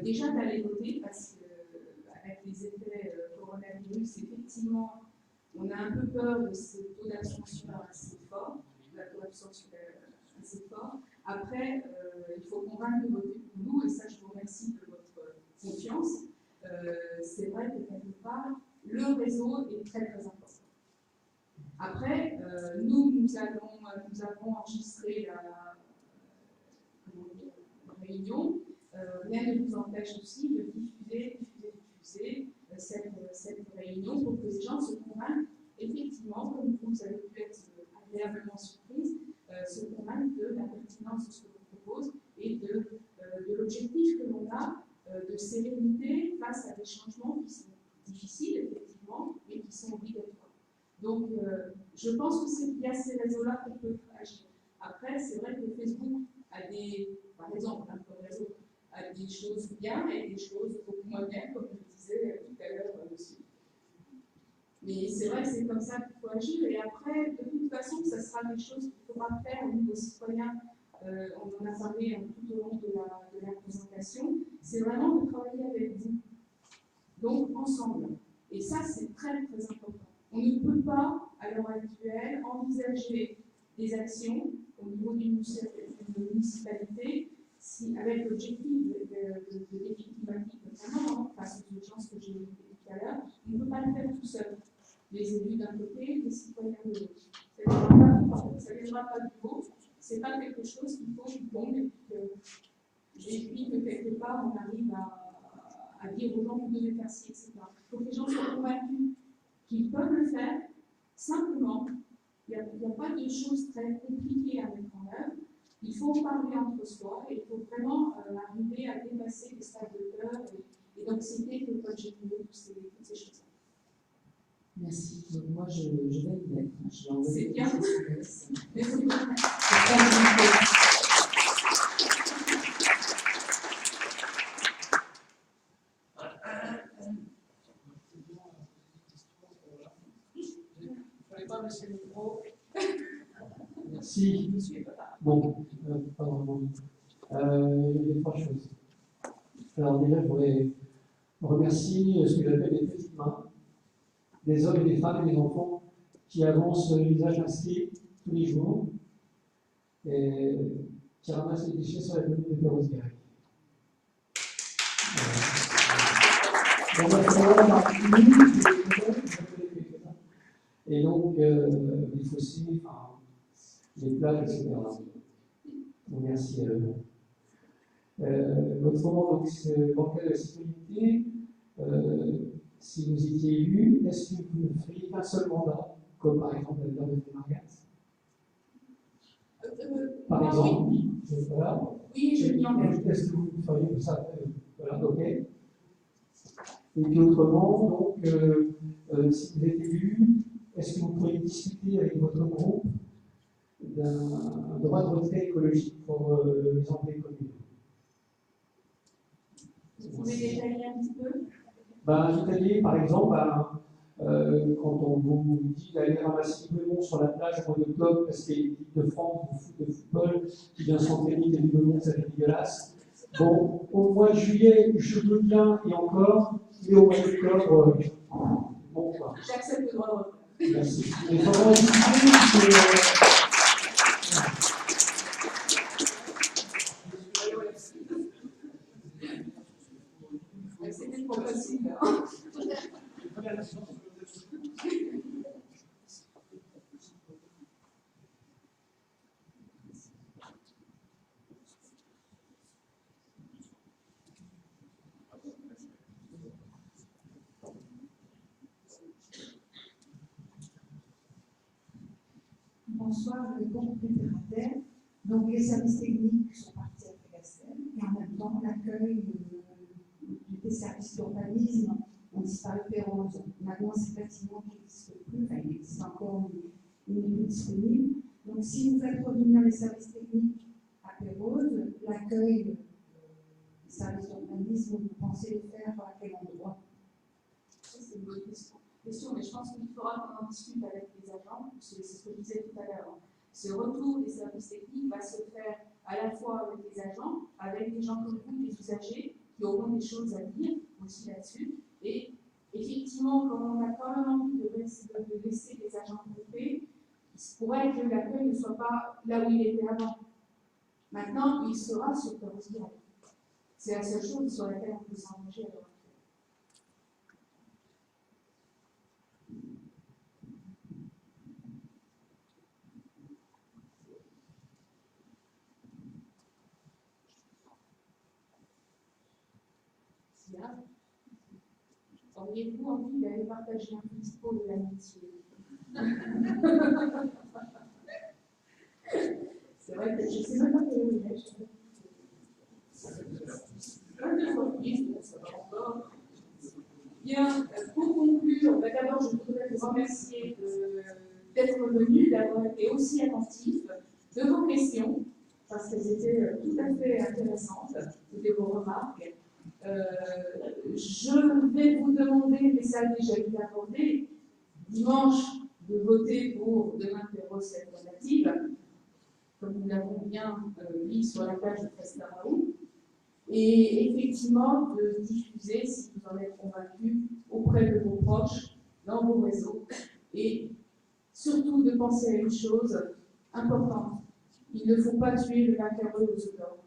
Déjà d'aller voter, parce qu'avec les effets coronavirus, effectivement, on a un peu peur de ce taux d'abstention assez fort, Après, il faut convaincre de voter pour nous, et ça, je vous remercie de votre confiance. C'est vrai que quelque part, le réseau est très très important. Après, nous avons enregistré la réunion. rien ne vous empêche aussi de diffuser cette réunion pour que les gens se convainquent, effectivement, comme vous avez pu être agréablement surprise, se convainquent de la pertinence de ce que l'on propose et de l'objectif que l'on a de sérénité face à des changements qui sont difficiles, effectivement, mais qui sont obligatoires. Donc, je pense que c'est via ces réseaux-là qu'on peut agir. Après, c'est vrai que Facebook a des, par exemple, comme réseau, a des choses bien et des choses beaucoup moins bien, comme je le disais tout à l'heure dessus. Mais c'est vrai que c'est comme ça qu'il faut agir. Et après, de toute façon, ça sera des choses qu'il faudra faire au niveau citoyen. On en a parlé tout au long de la présentation. C'est vraiment de travailler avec vous. Donc, ensemble. Et ça, c'est très, très important. On ne peut pas, à l'heure actuelle, envisager des actions au niveau d'une municipalité avec l'objectif de défi climatique, notamment, face aux urgences que j'ai évoquées tout à l'heure. On ne peut pas le faire tout seul. Les élus d'un côté, les citoyens de l'autre. Ça ne viendra pas du haut. Ce n'est pas quelque chose qu'il faut qu'il tombe et puis que quelque part on arrive à dire aux gens vous devez faire ci, etc. Il faut que les gens soient convaincus qu'ils peuvent le faire simplement. Il n'y a pas de choses très compliquées à mettre en œuvre. Il faut parler entre soi et il faut vraiment arriver à dépasser les stades de peur et d'anxiété que peuvent générer toutes ces choses-là. Merci. Donc, moi, je vais le mettre. Je vais envoyer c'est bien. Merci. Merci. Bon, pas vraiment. Il y a trois choses. Alors déjà, je voudrais remercier ce que j'appelle les petites mains, des hommes et des femmes et des enfants qui avancent le visage masqué tous les jours et qui ramassent les déchets sur la commune de Perros-Guirec. Et donc, les fossés, les plages, etc. Donc, merci à eux. Autrement, donc, dans le cas de la citoyenneté, si vous étiez élu, est-ce que vous ne feriez qu'un seul mandat, comme par exemple la mère de Margat? Par exemple, oui. Voilà. Oui, je m'y engage. Est-ce que vous feriez ça? Voilà, ok. Et puis autrement, donc, si vous êtes élu, est-ce que vous pourriez discuter avec votre groupe d'un droit de retrait écologique pour les employés communaux? Vous pouvez détailler un petit peu? Détailler, par exemple, quand on vous dit d'aller ramasser du melon sur la plage au mois d'octobre parce qu'il y a une équipe de France de football qui vient s'entraîner, il y a du melon, ça fait dégueulasse. Bon, au mois de juillet, je veux bien et encore, mais au mois d'octobre, bon quoi. J'accepte le droit de retrait. Merci. Mais vraiment, c'était trop facile. Bonsoir, le groupe Péterater. Donc, les services techniques sont partis à Pégastel et en même temps, l'accueil des services d'urbanisme ont disparu de Pérouse. Maintenant, c'est un bâtiment qui n'existe plus, enfin, il existe encore, mais il n'est plus disponible. Donc, si vous faites revenir les services techniques à Pérouse, l'accueil des services d'urbanisme, vous pensez le faire à quel endroit? C'est une bonne question. Mais je pense qu'il faudra qu'on en discute avec les agents, c'est ce que je disais tout à l'heure. Ce retour des services techniques va se faire à la fois avec les agents, avec des gens comme vous, des usagers, qui auront des choses à dire aussi là-dessus. Et effectivement, comme on a quand même envie de laisser les agents groupés, il se pourrait que l'accueil ne soit pas là où il était avant. Maintenant, il sera sur Perros-Guirec. C'est la seule chose sur laquelle on peut s'engager à l'heure actuelle. Bien. Auriez-vous envie d'aller partager un petit pot de l'amitié? C'est vrai que je ne sais même pas quelle heure il est. Bien, pour conclure, d'abord je voudrais vous remercier d'être venus, d'avoir été aussi attentifs, de vos questions, parce qu'elles étaient tout à fait intéressantes, de vos remarques. Je vais vous demander, mais ça a déjà été abordé, dimanche, de voter pour Demain Terreau cette alternative, comme nous l'avons bien mis sur la page de Prestaraou, et effectivement de diffuser, si vous en êtes convaincus, auprès de vos proches, dans vos réseaux, et surtout de penser à une chose importante. Il ne faut pas tuer le vainqueur aux œufs d'or.